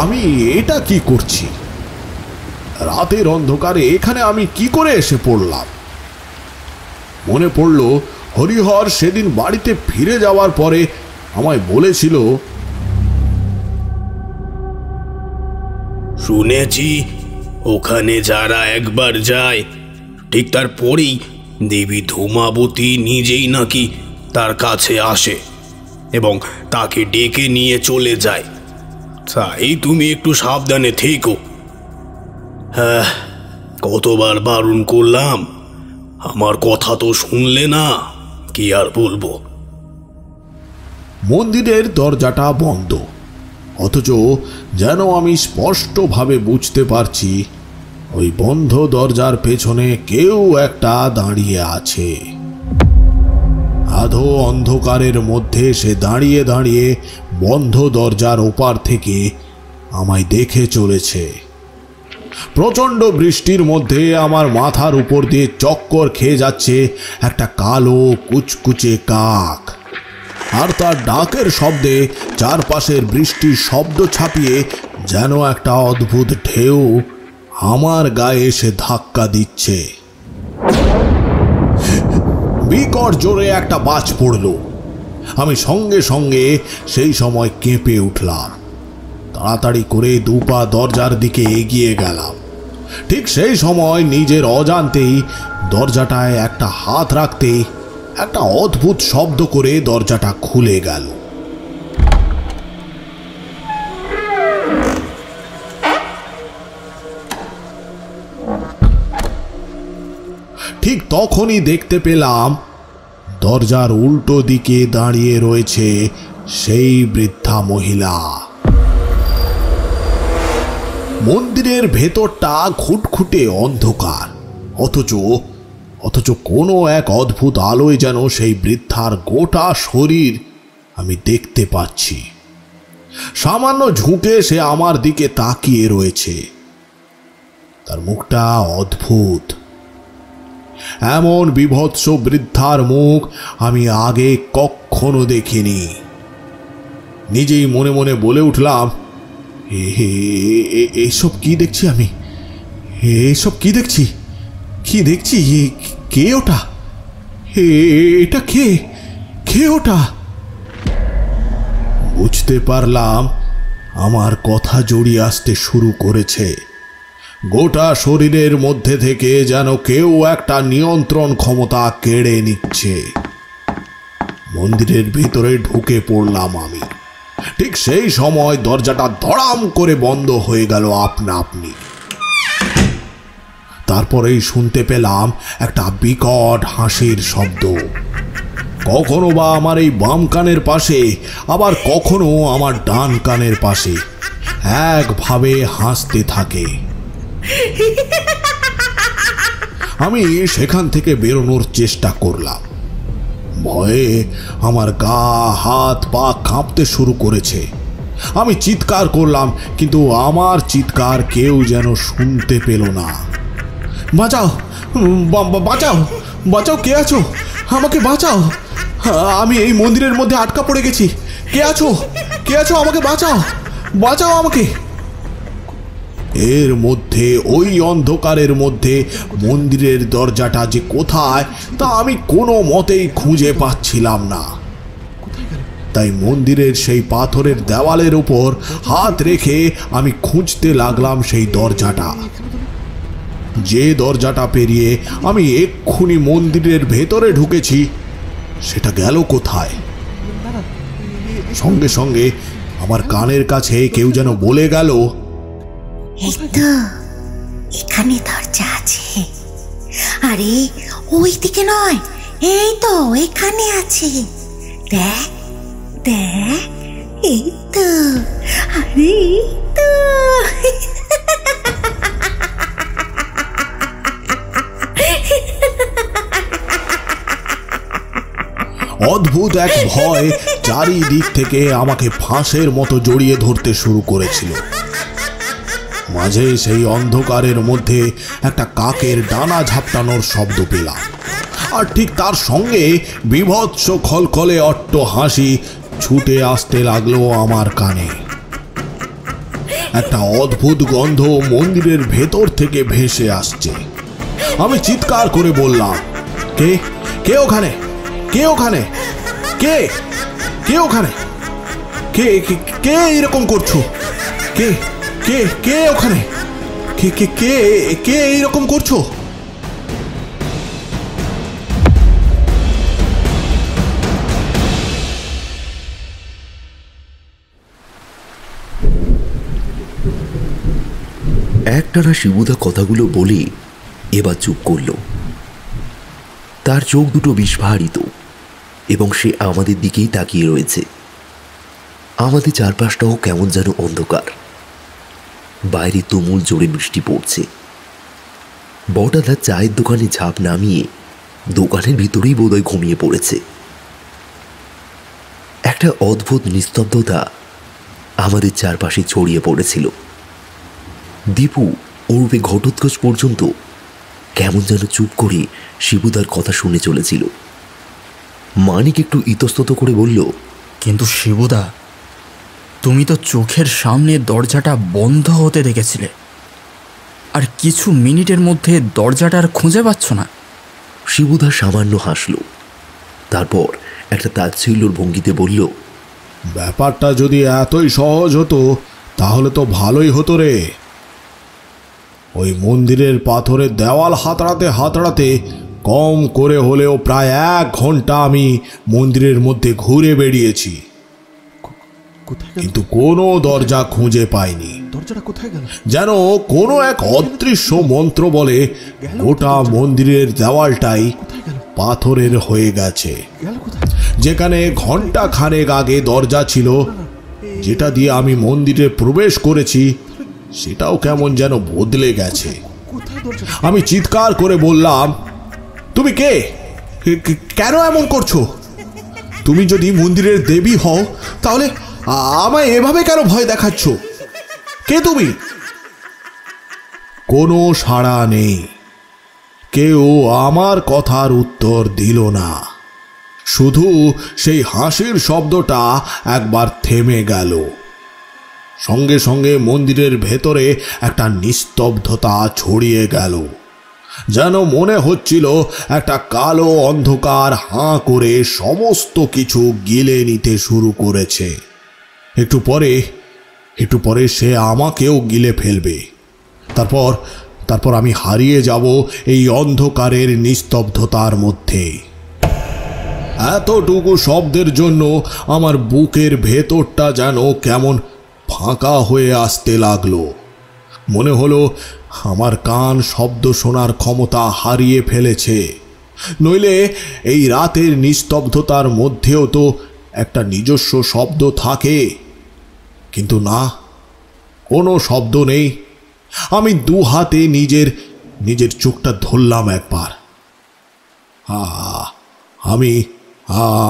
আমি এটা কি করছি? রাতের অন্ধকারে এখানে আমি কি করে এসে পড়লাম? মনে পড়ল হরিহর সেদিন বাড়িতে ফিরে যাওয়ার পরে আমায় বলেছিল, শুনেছি ওখানে যারা একবার যায় ঠিক তারপরেই দেবী ধূমাবতী নিজেই নাকি তার কাছে আসে এবং তাকে ডেকে নিয়ে চলে যায়। তাই তুমি একটু সাবধানে থেকো। হ্যাঁ, কতবার বারণ করলাম, আমার কথা তো শুনলে না, কি আর বলবো। মন্দিরের দরজাটা বন্ধ, অথচ যেন আমি স্পষ্টভাবে বুঝতে পারছি ওই বন্ধ দরজার পেছনে কেউ একটা দাঁড়িয়ে আছে। আধো অন্ধকারের মধ্যে সে দাঁড়িয়ে দাঁড়িয়ে বন্ধ দরজার ওপার থেকে আমায় দেখে চলেছে। প্রচণ্ড বৃষ্টির মধ্যে আমার মাথার উপর দিয়ে চক্কর খেয়ে যাচ্ছে একটা কালো কুচকুচে কাক। আর তার ডাকের শব্দে চারপাশের বৃষ্টির শব্দ ছাপিয়ে যেন একটা অদ্ভুত ঢেউ আমার গায়ে এসে ধাক্কা দিচ্ছে। বিকট জোরে একটা বাজ পড়ল। আমি সঙ্গে সঙ্গে সেই সময় কেঁপে উঠলাম। তাড়াতাড়ি করে দুপা দরজার দিকে এগিয়ে গেলাম। ঠিক সেই সময় নিজের অজান্তেই দরজাটায় একটা হাত রাখতেই একটা অদ্ভুত শব্দ করে দরজাটা খুলে গেল। ঠিক তখনই দেখতে পেলাম দরজার উল্টো দিকে দাঁড়িয়ে রয়েছে সেই বৃদ্ধা মহিলা। মন্দিরের ভেতরটা ঘুটঘুটে অন্ধকার, অথচ কোনো এক অদ্ভুত আলোয় যেন সেই বৃদ্ধার গোটা শরীর আমি দেখতে পাচ্ছি। সামান্য ঝুঁকে সে আমার দিকে তাকিয়ে রয়েছে। তার মুখটা অদ্ভুত, এমন বিভৎস বৃদ্ধার মুখ আমি আগে কখনো দেখিনি। নিজেই মনে মনে বলে উঠলাম, এসব কি দেখছি আমি? এসব কি দেখছি? কি দেখছি? কে ওটা? এটা কে? কে ওটা? বুঝতে পারলাম আমার কথা জড়িয়ে আসতে শুরু করেছে। গোটা শরীরের মধ্যে থেকে যেন কেউ একটা নিয়ন্ত্রণ ক্ষমতা কেড়ে নিচ্ছে। মন্দিরের ভিতরে ঢুকে পড়লাম আমি। ঠিক সেই সময় দরজাটা ধড়াম করে বন্ধ হয়ে গেল আপনা আপনি। তারপরেই শুনতে পেলাম একটা বিকট হাসির শব্দ, কখনো বা আমার এই বাম কানের পাশে, আবার কখনো আমার ডান কানের পাশে একভাবে হাসতে থাকে। আমি সেখান থেকে বেরোনোর চেষ্টা করলাম। ভয়ে আমার গা হাত পা কাঁপতে শুরু করেছে। আমি চিৎকার করলাম, কিন্তু আমার চিৎকার কেউ যেন শুনতে পেল না। বাঁচাও, বাঁচাও, বাঁচাও, কে আছো? আমাকে বাঁচাও, আমি এই মন্দিরের মধ্যে আটকা পড়ে গেছি। কে আছো? কে আছো? আমাকে বাঁচাও, বাঁচাও আমাকে। এর মধ্যে, ওই অন্ধকারের মধ্যে মন্দিরের দরজাটা যে কোথায় তা আমি কোনো মতেই খুঁজে পাচ্ছিলাম না। তাই মন্দিরের সেই পাথরের দেওয়ালের উপর হাত রেখে আমি খুঁজতে লাগলাম সেই দরজাটা। যে দরজাটা পেরিয়ে আমি এক্ষুনি মন্দিরের ভেতরে ঢুকেছি, সেটা গেল কোথায়? সঙ্গে সঙ্গে আমার কানের কাছে কেউ যেন বলে গেল, এই তো এখানে দরজা আছে। আরে ওই দিকে নয়, এই তো এখানে আছে। দেখ দেখ, এই তো, আরে এই তো। অদ্ভুত এক ভয় চারিদিক থেকে আমাকে ফাঁসের মতো জড়িয়ে ধরতে শুরু করেছিল। মাঝে সেই অন্ধকারের মধ্যে একটা কাকের ডানা ঝাপটানোর শব্দ পেলাম, আর ঠিক তার সঙ্গে বিভৎস খলখলে অট্ট হাসি ছুটে আসতে লাগলো আমার কানে। একটা অদ্ভুত গন্ধ মন্দিরের ভেতর থেকে ভেসে আসছে। আমি চিৎকার করে বললাম, কে? কে ওখানে? কে ওখানে? কে? কে ওখানে? কে কে এরকম করছো? কে কে কে ওখানে? কে কে কে কে এরকম করছো? একটানা শিবুদা কথাগুলো বলে এবার চুপ করল। তার চোখ দুটো বিস্ফারিত এবং সে আমাদের দিকেই তাকিয়ে রয়েছে। আমাদের চারপাশটাও কেমন যেন অন্ধকার। বাইরে তুমুল জোরে বৃষ্টি পড়ছে। বটাদা চায়ের দোকানে ঝাঁপ নামিয়ে দোকানের ভিতরেই বোধহয় ঘুমিয়ে পড়েছে। একটা অদ্ভুত নিস্তব্ধতা আমাদের চারপাশে ছড়িয়ে পড়েছিল। দীপু ওরূপে ঘটোৎকচ পর্যন্ত কেমন যেন চুপ করে শিবুদার কথা শুনে চলেছিল। মানিক একটু ইতস্তত করে বলল, কিন্তু শিবুদা, তুমি তো চোখের সামনে দরজাটা বন্ধ হতে দেখেছিলে, আর কিছু মিনিটের মধ্যে দরজাটা আর খুঁজে পাচ্ছ না। শিবুদা সামান্য হাসল, তারপর একটা তাচ্ছিল্যর ভঙ্গিতে বলল, ব্যাপারটা যদি এতই সহজ হতো তাহলে তো ভালোই হতো রে। ওই মন্দিরের পাথরের দেওয়াল হাতড়াতে হাতড়াতে কম করে হলেও প্রায় 1 ঘন্টা আমি মন্দিরের মধ্যে ঘুরে বেরিয়েছি, কিন্তু কোনো দরজা খুঁজে পাইনি। দরজাটা কোথায় গেল? যেন কোনো এক অদৃশ্য মন্ত্র বলে গোটা মন্দিরের দেওয়ালটাই পাথরের হয়ে গেছে। যেখানে ঘন্টা খানেক আগে দরজা ছিল, যেটা দিয়ে আমি মন্দিরে প্রবেশ করেছি, সেটাও কেমন যেন বদলে গেছে। আমি চিৎকার করে বললাম, তুমি কে? কেন এমন করছো? তুমি যদি মন্দিরের দেবী হও তাহলে আমায় এভাবে কেন ভয় দেখাচ্ছ? কে তুমি? কোনো সাড়া নেই। কেউ আমার কথার উত্তর দিল না। শুধু সেই হাসির শব্দটা একবার থেমে গেল। সঙ্গে সঙ্গে মন্দিরের ভেতরে একটা নিস্তব্ধতা ছড়িয়ে গেল, যেন মনে হচ্ছিল একটা কালো অন্ধকার হাঁ করে সমস্ত কিছু গিলে নিতে শুরু করেছে। একটু পরে সে আমাকেও গিলে ফেলবে। তারপর আমি হারিয়ে যাব এই অন্ধকারের নিস্তব্ধতার মধ্যে। এতটুকু শব্দের জন্য আমার বুকের ভেতরটা যেন কেমন ফাঁকা হয়ে আসতে লাগলো। মনে হলো আমার কান শব্দ শোনার ক্ষমতা হারিয়ে ফেলেছে। নইলে এই রাতের নিস্তব্ধতার মধ্যেও তো একটা নিজস্ব শব্দ থাকে, কিন্তু না, কোনো শব্দ নেই। আমি দু হাতে নিজের চোখটা ধরলাম একবার।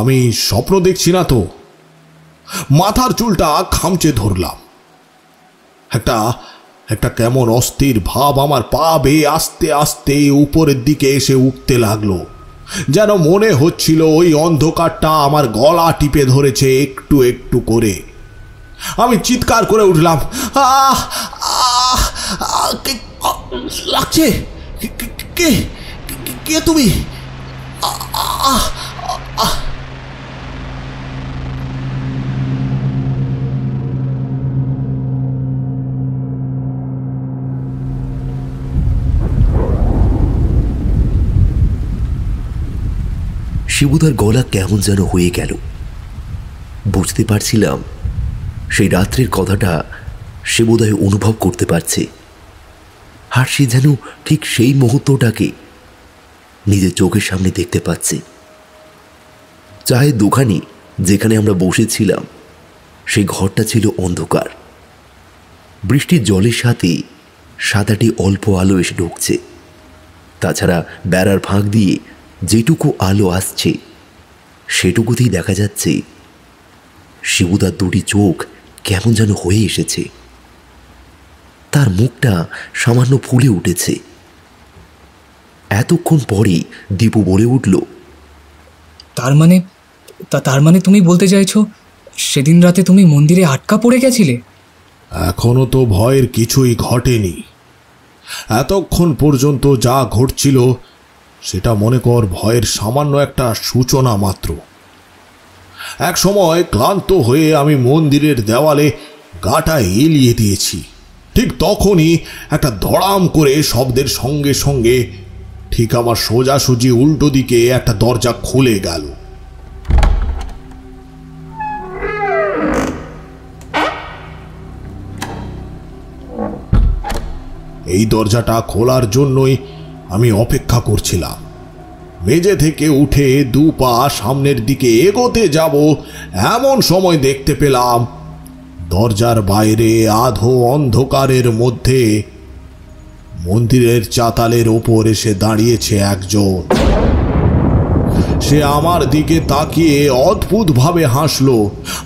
আমি স্বপ্ন দেখছি না তো? মাথার চুলটা খামচে ধরলাম। একটা কেমন অস্থির ভাব আমার পা বেয়ে আস্তে আস্তে উপরের দিকে এসে উঠতে লাগলো, যেন মনে হচ্ছিল ওই অন্ধকারটা আমার গলা টিপে ধরেছে একটু একটু করে। আমি চিৎকার করে উঠলাম, লাগছে। কে কে তুমি? শিবুদার গলা কেমন যেন হয়ে গেল। বুঝতে পারছিলাম সেই রাত্রির কথাটা শিবুদায় অনুভব করতে পারছে, আর সে যেন ঠিক সেই মুহূর্তটাকে নিজের চোখের সামনে দেখতে পাচ্ছে। চায়ের দোকানে যেখানে আমরা বসেছিলাম সেই ঘরটা ছিল অন্ধকার। বৃষ্টির জলের সাথে সাদাটি অল্প আলো এসে ঢুকছে। তাছাড়া বেড়ার ফাঁক দিয়ে যেটুকু আলো আসছে সেটুকুতেই দেখা যাচ্ছে শিবুদার দুটি চোখ কেমন যেন হয়ে এসেছে। তার মুখটা সামান্য ফুলে উঠেছে। এতক্ষণ পরেই দীপু বলে উঠল, তার মানে তুমি বলতে চাইছো সেদিন রাতে তুমি মন্দিরে আটকা পড়ে গেছিলে? এখনো তো ভয়ের কিছুই ঘটেনি। এতক্ষণ পর্যন্ত যা ঘটছিল সেটা মনে কর ভয়ের সামান্য একটা সূচনা মাত্র। এক সময় ক্লান্ত হয়ে আমি মন্দিরের দেওয়ালে গাটা এলিয়ে দিয়েছি। ঠিক তখনই একটা ধড়াম করে শব্দের সঙ্গে সঙ্গে ঠিক আমার সোজাসুজি উল্টো দিকে একটা দরজা খুলে গেল। এই দরজাটা খোলার জন্যই আমি অপেক্ষা করছিলাম। মেঝে থেকে উঠে দু পা সামনের দিকে এগোতে যাব এমন সময় দেখতে পেলাম দরজার বাইরে আধো অন্ধকারের মধ্যে মন্দিরের চাতালের ওপর এসে দাঁড়িয়েছে একজন। সে আমার দিকে তাকিয়ে অদ্ভুতভাবে হাসলো।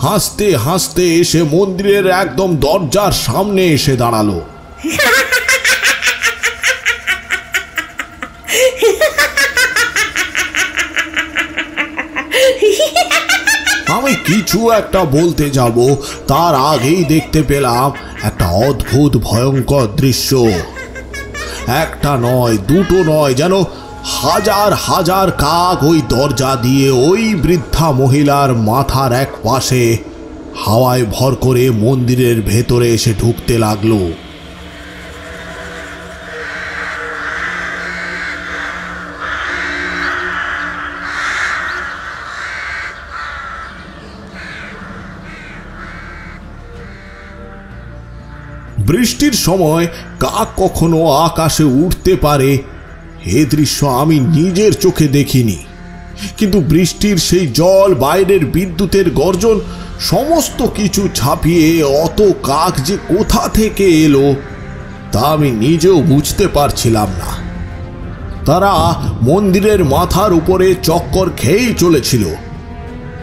হাসতে হাসতে এসে মন্দিরের একদম দরজার সামনে এসে দাঁড়ালো। আমি কিছু একটা বলতে যাব তার আগেই দেখতে পেলাম একটা অদ্ভুত ভয়ঙ্কর দৃশ্য। একটা নয়, দুটো নয়, যেন হাজার হাজার কাক ওই দরজা দিয়ে ওই বৃদ্ধা মহিলার মাথার এক পাশে হাওয়ায় ভর করে মন্দিরের ভেতরে এসে ঢুকতে লাগলো। বৃষ্টির সময় কাক কখনো আকাশে উঠতে পারে এ দৃশ্য আমি নিজের চোখে দেখিনি, কিন্তু বৃষ্টির সেই জল, বাইরের বিদ্যুতের গর্জন, সমস্ত কিছু ছাপিয়ে অত কাক যে কোথা থেকে এলো তা আমি নিজেও বুঝতে পারছিলাম না। তারা মন্দিরের মাথার উপরে চক্কর খেয়েই চলেছিল।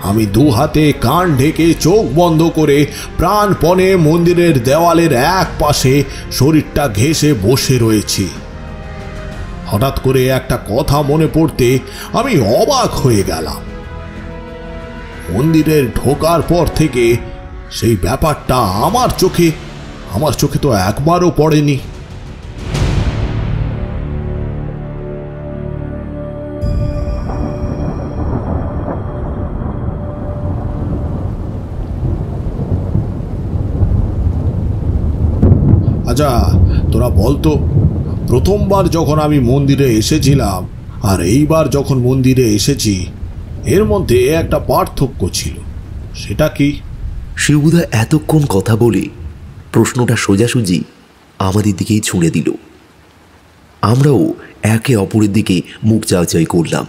আমি দু হাতে কান ঢেকে চোখ বন্ধ করে প্রাণপণে মন্দিরের দেওয়ালের এক পাশে শরীরটা ঘেঁষে বসে রয়েছি। হঠাৎ করে একটা কথা মনে পড়তে আমি অবাক হয়ে গেলাম। মন্দিরের ঢোকার পর থেকে সেই ব্যাপারটা আমার চোখে তো একবারও পড়েনি। আচ্ছা, তোরা বলতো, প্রথমবার যখন আমি মন্দিরে এসেছিলাম আর এইবার যখন মন্দিরে এসেছি, এর মধ্যে একটা পার্থক্য ছিল, সেটা কি? শিবুদা এতক্ষণ কথা বলে প্রশ্নটা সোজাসুজি আমাদের দিকেই ছুঁড়ে দিল। আমরাও একে অপরের দিকে মুখ চাওয়াচাই করলাম।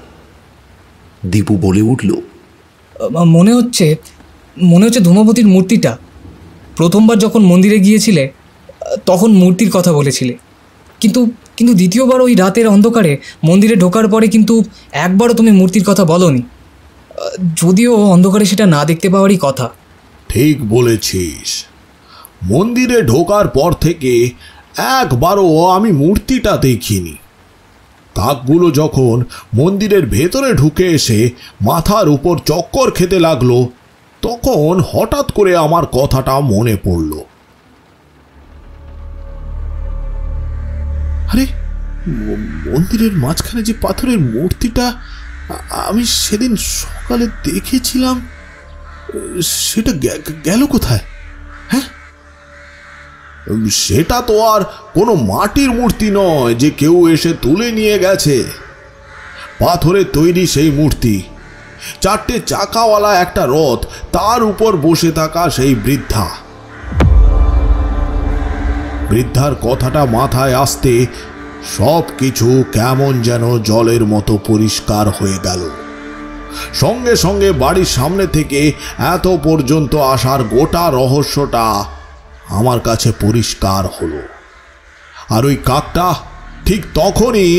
দীপু বলে উঠল, মনে হচ্ছে ধূমাবতীর মূর্তিটা। প্রথমবার যখন মন্দিরে গিয়েছিলে তখন মূর্তির কথা বলেছিলে, কিন্তু দ্বিতীয়বার ওই রাতের অন্ধকারে মন্দিরে ঢোকার পরে কিন্তু একবারও তুমি মূর্তির কথা বলোনি, যদিও অন্ধকারে সেটা না দেখতে পাওয়ারই কথা। ঠিক বলেছিস, মন্দিরে ঢোকার পর থেকে একবারও আমি মূর্তিটা দেখিনি। কাকগুলো যখন মন্দিরের ভেতরে ঢুকে এসে মাথার উপর চক্কর খেতে লাগলো, তখন হঠাৎ করে আমার কথাটা মনে পড়ল। আরে, মন্দিরের মাঝখানে যে পাথরের মূর্তিটা আমি সেদিন সকালে দেখেছিলাম, সেটা গেল কোথায়? হ্যাঁ, সেটা তো আর কোনো মাটির মূর্তি নয় যে কেউ এসে তুলে নিয়ে গেছে। পাথরের তৈরি সেই মূর্তি, 4টে চাকাওয়ালা একটা রথ, তার উপর বসে থাকা সেই বৃদ্ধার কথাটা মাথায় আসতে সব কিছু কেমন যেন জলের মতো পরিষ্কার হয়ে গেল। সঙ্গে সঙ্গে বাড়ির সামনে থেকে এত পর্যন্ত আসার গোটা রহস্যটা আমার কাছে পরিষ্কার হলো। আর ওই কাকটা ঠিক তখনই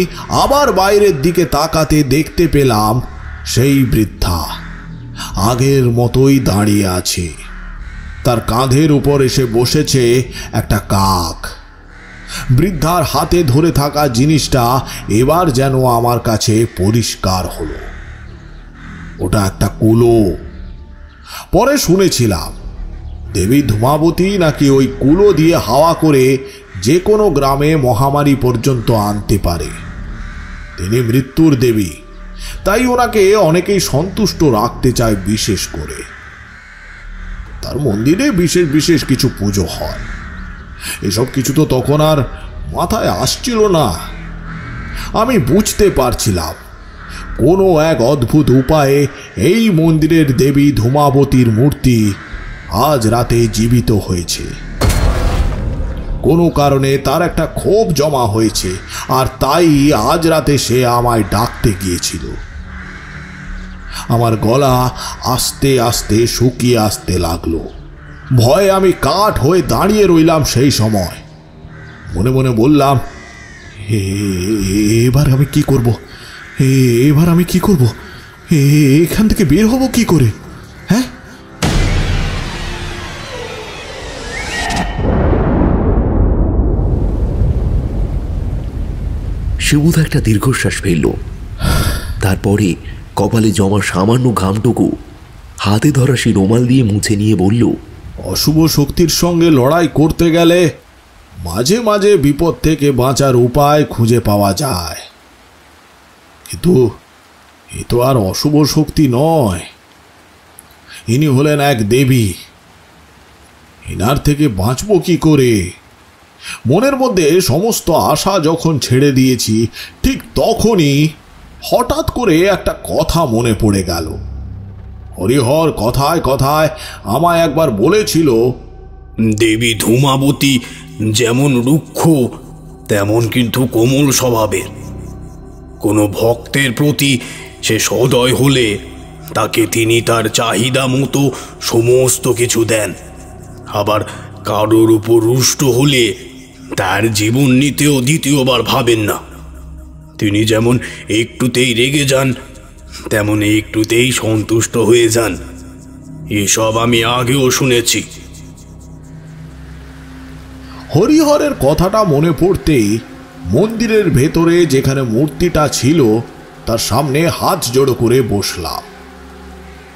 আবার বাইরের দিকে তাকাতে দেখতে পেলাম সেই বৃদ্ধা আগের মতোই দাঁড়িয়ে আছে। তার কাঁধের উপর এসে বসেছে একটা কাক। বৃদ্ধার হাতে ধরে থাকা জিনিসটা এবার যেন আমার কাছে পরিষ্কার হলো। ওটা একটা কুলো। পরে শুনেছিলাম দেবী ধূমাবতী নাকি ওই কুলো দিয়ে হাওয়া করে যে কোনো গ্রামে মহামারী পর্যন্ত আনতে পারে। তিনি মৃত্যুর দেবী, তাই ওনাকে অনেকেই সন্তুষ্ট রাখতে চায়। বিশেষ করে তার মন্দিরে বিশেষ বিশেষ কিছু পুজো হয়। এসব কিছু তো তখন আর মাথায় আসছিল না। আমি বুঝতে পারছিলাম কোনো এক অদ্ভুত উপায়ে এই মন্দিরের দেবী ধূমাবতীর মূর্তি আজ রাতে জীবিত হয়েছে। কোনো কারণে তার একটা ক্ষোভ জমা হয়েছে, আর তাই আজ রাতে সে আমায় ডাকতে গিয়েছিল। আমার গলা আস্তে আস্তে শুকিয়ে আসতে লাগলো। ভয়ে আমি কাঠ হয়ে দাঁড়িয়ে রইলাম। সেই সময় মনে মনে বললাম, এবার আমি কি করব? এখান থেকে বের হব কি করে? হ্যাঁ, শিবুদা একটা দীর্ঘশ্বাস ফেলল। তারপরে কপালে জমা সামান্য ঘামটুকু হাতে ধরা সেই রুমাল দিয়ে মুছে নিয়ে বলল, অশুভ শক্তির সঙ্গে লড়াই করতে গেলে মাঝে মাঝে বিপদ থেকে বাঁচার উপায় খুঁজে পাওয়া যায়, কিন্তু এ তো আর অশুভ শক্তি নয়। ইনি হলেন এক দেবী। এনার থেকে বাঁচব কি করে? মনের মধ্যে সমস্ত আশা যখন ছেড়ে দিয়েছি, ঠিক তখনই হঠাৎ করে একটা কথা মনে পড়ে গেল। হরিহর কথায় কথায় আমায় একবার বলেছিল, দেবী ধূমাবতী যেমন রুক্ষ তেমন কিন্তু কোমল স্বভাবের। কোনো ভক্তের প্রতি সে সদয় হলে তাকে তিনি তার চাহিদা মতো সমস্ত কিছু দেন। আবার কারোর উপর রুষ্ট হলে তার জীবন নিতেও দ্বিতীয়বার ভাবেন না। তিনি যেমন একটুতেই রেগে যান, তেমন একটুতেই সন্তুষ্ট হয়ে যান। এসব আমি আগেও শুনেছি। হরিহরের কথাটা মনে পড়তেই মন্দিরের ভেতরে যেখানে মূর্তিটা ছিল তার সামনে হাত জোড়ো করে বসলাম।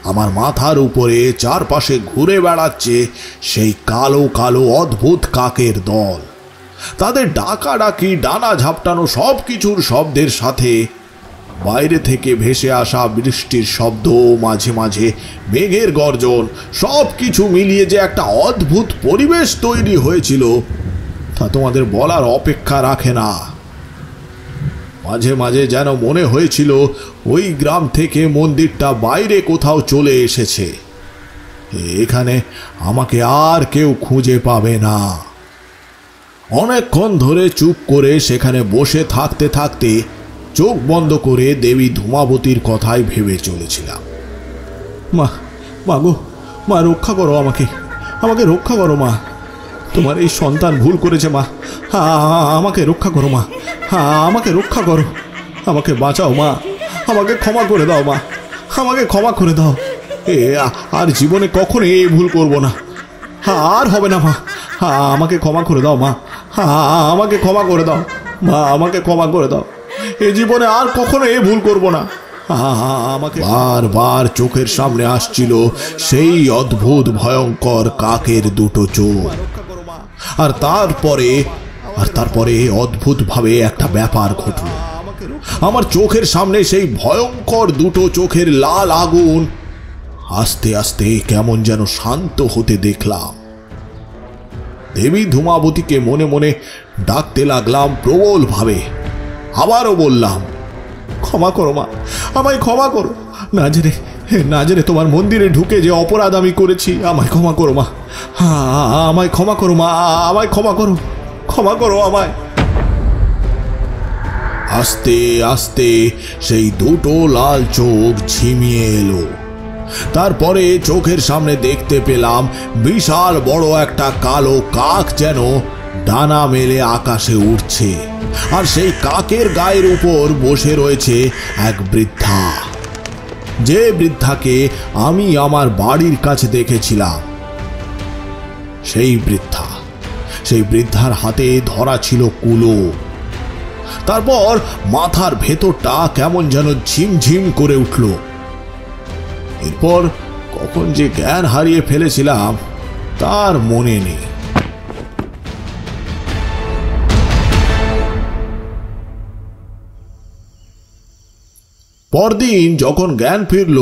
আমার মাথার উপরে চারপাশে ঘুরে বেড়াচ্ছে সেই কালো কালো অদ্ভুত কাকের দল। তাদের ডাকাডাকি, ডানা ঝাপটানো সব কিছুর শব্দের সাথে বাইরে থেকে ভেসে আসা বৃষ্টির শব্দ, মাঝে মাঝে মেঘের গর্জন, সব কিছু মিলিয়ে যে একটা অদ্ভুত পরিবেশ তৈরি হয়েছিল তা তোমাদের বলার অপেক্ষা রাখে না। মাঝে মাঝে যেন মনে হয়েছিল ওই গ্রাম থেকে মন্দিরটা বাইরে কোথাও চলে এসেছে, এখানে আমাকে আর কেউ খুঁজে পাবে না। অনেকক্ষণ ধরে চুপ করে সেখানে বসে থাকতে থাকতে চোখ বন্ধ করে দেবী ধূমাবতীর কথাই ভেবে চলেছিলাম। মা, মা গো, মা রক্ষা করো আমাকে, আমাকে রক্ষা করো মা। তোমার এই সন্তান ভুল করেছে মা, আমাকে রক্ষা করো মা, আমাকে রক্ষা করো, আমাকে বাঁচাও মা, আমাকে ক্ষমা করে দাও মা, আমাকে ক্ষমা করে দাও। আর জীবনে কখনো এই ভুল করব না, আর হবে না মা, আমাকে ক্ষমা করে দাও মা, আমাকে ক্ষমা করে দাও মা, আমাকে ক্ষমা করে দাও। এই জীবনে আর কখনো এই ভুল করব না। আমাকে বারবার চোখের সামনে আসছিল সেই অদ্ভুত ভয়ঙ্কর কাকের দুটো চোখ। আর তারপরে অদ্ভুতভাবে একটা ব্যাপার ঘটল। আমার চোখের সামনে সেই ভয়ঙ্কর দুটো চোখের লাল আগুন আস্তে আস্তে কেমন যেন শান্ত হতে দেখলাম। দেবী ধূমাবতীকে মনে মনে ডাকতে লাগলাম প্রবল ভাবে। আবারও বললাম, ক্ষমা করো মা, আমায় ক্ষমা করো। না জেনে তোমার মন্দিরে ঢুকে যে অপরাধ আমি করেছি, আমায় ক্ষমা করো মা, আমায় ক্ষমা করো মা, আমায় ক্ষমা করো, ক্ষমা করো আমায়। আস্তে আস্তে সেই দুটো লাল চোখ ঝিমিয়ে এলো। তারপরে চোখের সামনে দেখতে পেলাম বিশাল বড় একটা কালো কাক যেন ডানা মেলে আকাশে উঠছে, আর সেই কাকের গায়ের উপর বসে রয়েছে এক বৃদ্ধা, যে বৃদ্ধাকে আমি আমার বাড়ির কাছে দেখেছিলাম। সেই বৃদ্ধার হাতে ধরা ছিল কুলো। তারপর মাথার ভেতরটা কেমন যেন ঝিমঝিম করে উঠল। এরপর কখন যে জ্ঞান হারিয়ে ফেলেছিলাম তার মনে নেই। পরদিন যখন জ্ঞান ফিরল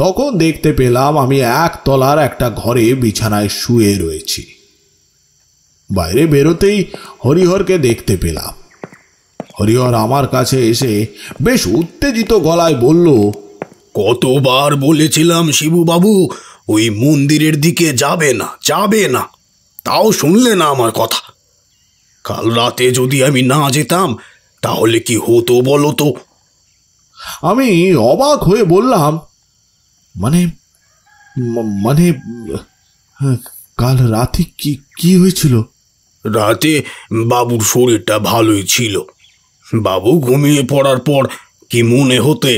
তখন দেখতে পেলাম আমি একতলার একটা ঘরে বিছানায় শুয়ে রয়েছি। বাইরে বেরোতেই হরিহরকে দেখতে পেলাম। হরিহর আমার কাছে এসে বেশ উত্তেজিত গলায় বলল, কতবার বলেছিলাম শিবুবাবু ওই মন্দিরের দিকে যাবে না, তাও শুনলে না আমার কথা। কাল রাতে যদি আমি না যেতাম তাহলে কি হতো বলো তো? আমি অবাক হয়ে বললাম, মানে কাল রাতে কি হয়েছিল? রাতে বাবুর শরীরটা ভালোই ছিল। বাবু ঘুমিয়ে পড়ার পর কি মনে হতে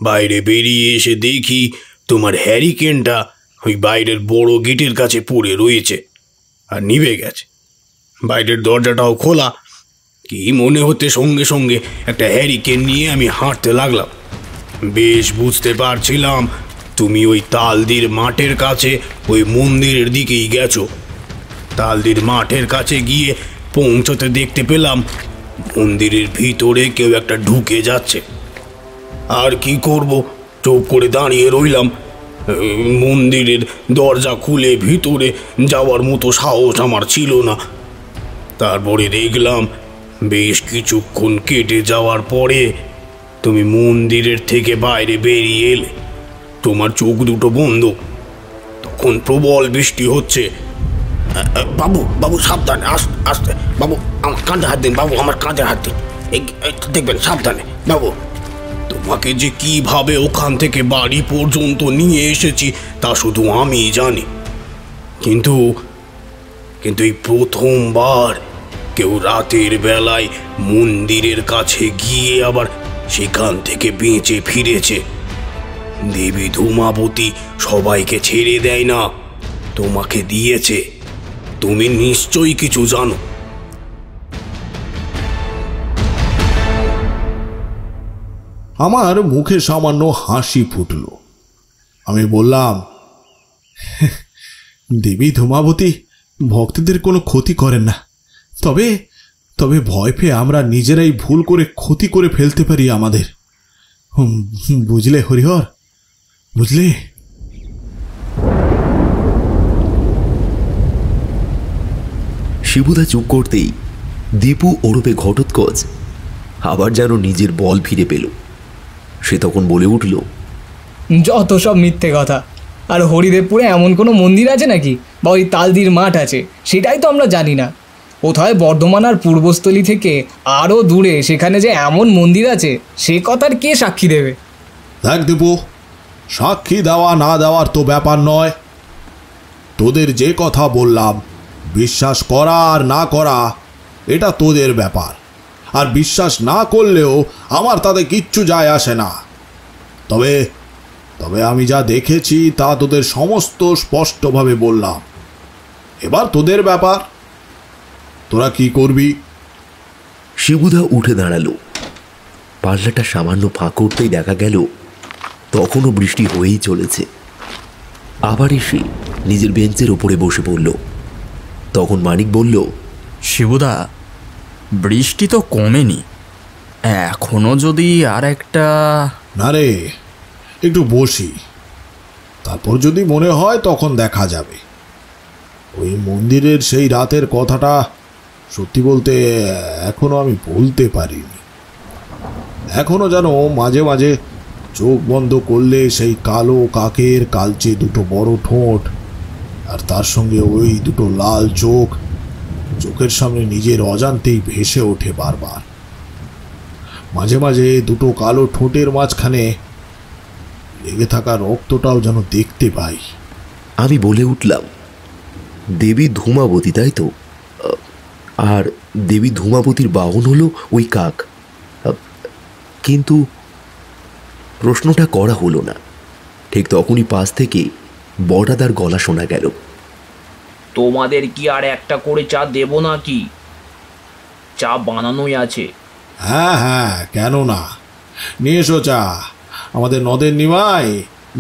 বাইরে বেরিয়ে এসে দেখি তোমার হ্যারিকেনটা ওই বাইরের বড় গেটের কাছে পড়ে রয়েছে আর নিভে গেছে। বাইরের দরজাটাও খোলা। কি মনে হতে সঙ্গে সঙ্গে একটা হ্যারিকেন নিয়ে আমি হাঁটতে লাগলাম। বেশ বুঝতে পারছিলাম তুমি ওই তালদির মাঠের কাছে ওই মন্দিরের দিকেই গেছো। তালদির মাঠের কাছে গিয়ে পৌঁছতে দেখতে পেলাম মন্দিরের ভিতরে কেউ একটা ঢুকে যাচ্ছে। আর কি করব, চুপ করে দাঁড়িয়ে রইলাম। মন্দিরের দরজা খুলে ভিতরে যাওয়ার মতো সাহস আমার ছিল না। তারপরে দেখলাম বেশ কিছুক্ষণ কেটে যাওয়ার পরে তুমি মন্দিরের থেকে বাইরে বেরিয়ে এলে। তোমার চোখ দুটো বন্ধ। তখন প্রবল বৃষ্টি হচ্ছে। বাবু সাবধানে, আস্তে বাবু, আমার কাঁধে হাত দিন বাবু, আমার কাঁধে হাত দিন, দেখবেন সাবধানে বাবু। তুমি তোমাকে যে কিভাবে ওখান থেকে বাড়ি পর্যন্ত নিয়ে এসেছি তা শুধু আমিই জানি। কিন্তু কিন্তু এই প্রথমবার কেউ রাতের বেলায় মন্দিরের কাছে গিয়ে আবার সেখান থেকে বেঁচে ফিরেছে। দেবী ধূমাবতী সবাইকে ছেড়ে দেয় না, তোমাকে দিয়েছে। তুমি নিশ্চয়ই কিছু জানো। আমার মুখে সামান্য হাসি ফুটল। আমি বললাম, দেবী ধূমাবতী ভক্তদের কোনো ক্ষতি করেন না, তবে তবে ভয় পেয়ে আমরা নিজেরাই ভুল করে ক্ষতি করে ফেলতে পারি আমাদের। বুঝলে হরিহর, বুঝলে? শিবুদা চুপ করতেই দীপু ওরূপে ঘটোৎকচ আবার যেন নিজের বল ফিরে পেল। সে তখন বলে উঠল, যত সব মিথ্যে কথা। আর হরিদেবপুরে এমন কোনো মন্দির আছে নাকি, বা ওই তালদির মাঠ আছে, সেটাই তো আমরা জানি না। কোথায় বর্ধমান আর পূর্বস্থলী থেকে আরও দূরে সেখানে যে এমন মন্দির আছে, সে কথার কে সাক্ষী দেবে? দেখ দীপু, সাক্ষী দেওয়া না দেওয়ার তো ব্যাপার নয়। তোদের যে কথা বললাম, বিশ্বাস করা আর না করা এটা তোদের ব্যাপার। আর বিশ্বাস না করলেও আমার তাতে কিচ্ছু যায় আসে না। তবে তবে আমি যা দেখেছি তা তোদের সমস্ত স্পষ্টভাবে বললাম। এবার তোদের ব্যাপার, তোরা কি করবি? শিবুদা উঠে দাঁড়ালো। পাল্লাটা সামান্য ফাঁক করতেই দেখা গেল তখনও বৃষ্টি হয়েই চলেছে। আবার এসে নিজের বেঞ্চের ওপরে বসে পড়ল। তখন মানিক বলল, শিবুদা, বৃষ্টি তো কমেনি, এখনো যদি আর একটা... না রে, একটু বসি, তারপর যদি মনে হয় তখন দেখা যাবে। ওই মন্দিরের সেই রাতের কথাটা সত্যি বলতে এখনো আমি বলতে পারিনি। এখনো যেন মাঝে মাঝে চোখ বন্ধ করলে সেই কালো কাকের কালচে দুটো বড় ঠোঁট আর তার সঙ্গে ওই দুটো লাল চোখ চোখের সামনে নিজের অজান্তেই ভেসে ওঠে বারবার। মাঝে মাঝে দুটো কালো ঠোঁটের মাঝখানে লেগে থাকা রক্তটাও যেন দেখতে পাই। আমি বলে উঠলাম, দেবী ধূমাবতী, তাই তো? আর দেবী ধূমাবতীর বাহন হলো ওই কাক। কিন্তু প্রশ্নটা করা হলো না। ঠিক তখনই পাশ থেকে বড়দাদার গলা শোনা গেল, তোমাদের কি আর একটা করে চা দেব নাকি? চা বানানোই আছে। হ্যাঁ হ্যাঁ, কেন না, নিয়ে এসো চা, আমাদের নদের নিমাই,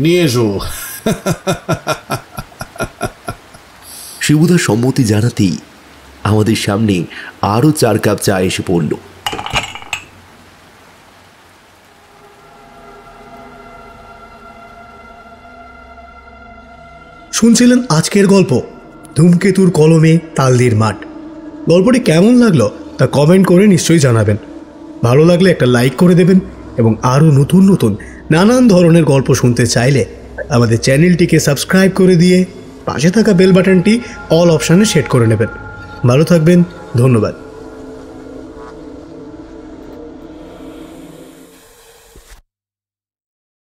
নিয়ে এসো। শিবুদার সম্মতি জানাতেই আমাদের সামনে আরও 4 কাপ চা এসে পড়ল। শুনছিলেন আজকের গল্প ধূমকেতুর কলমে তালদির মাঠ। গল্পটি কেমন লাগলো তা কমেন্ট করে নিশ্চয়ই জানাবেন। ভালো লাগলে একটা লাইক করে দেবেন এবং আরও নতুন নতুন নানান ধরনের গল্প শুনতে চাইলে আমাদের চ্যানেলটিকে সাবস্ক্রাইব করে দিয়ে পাশে থাকা বেল বাটনটি অল অপশানে সেট করে নেবেন। ভালো থাকবেন, ধন্যবাদ।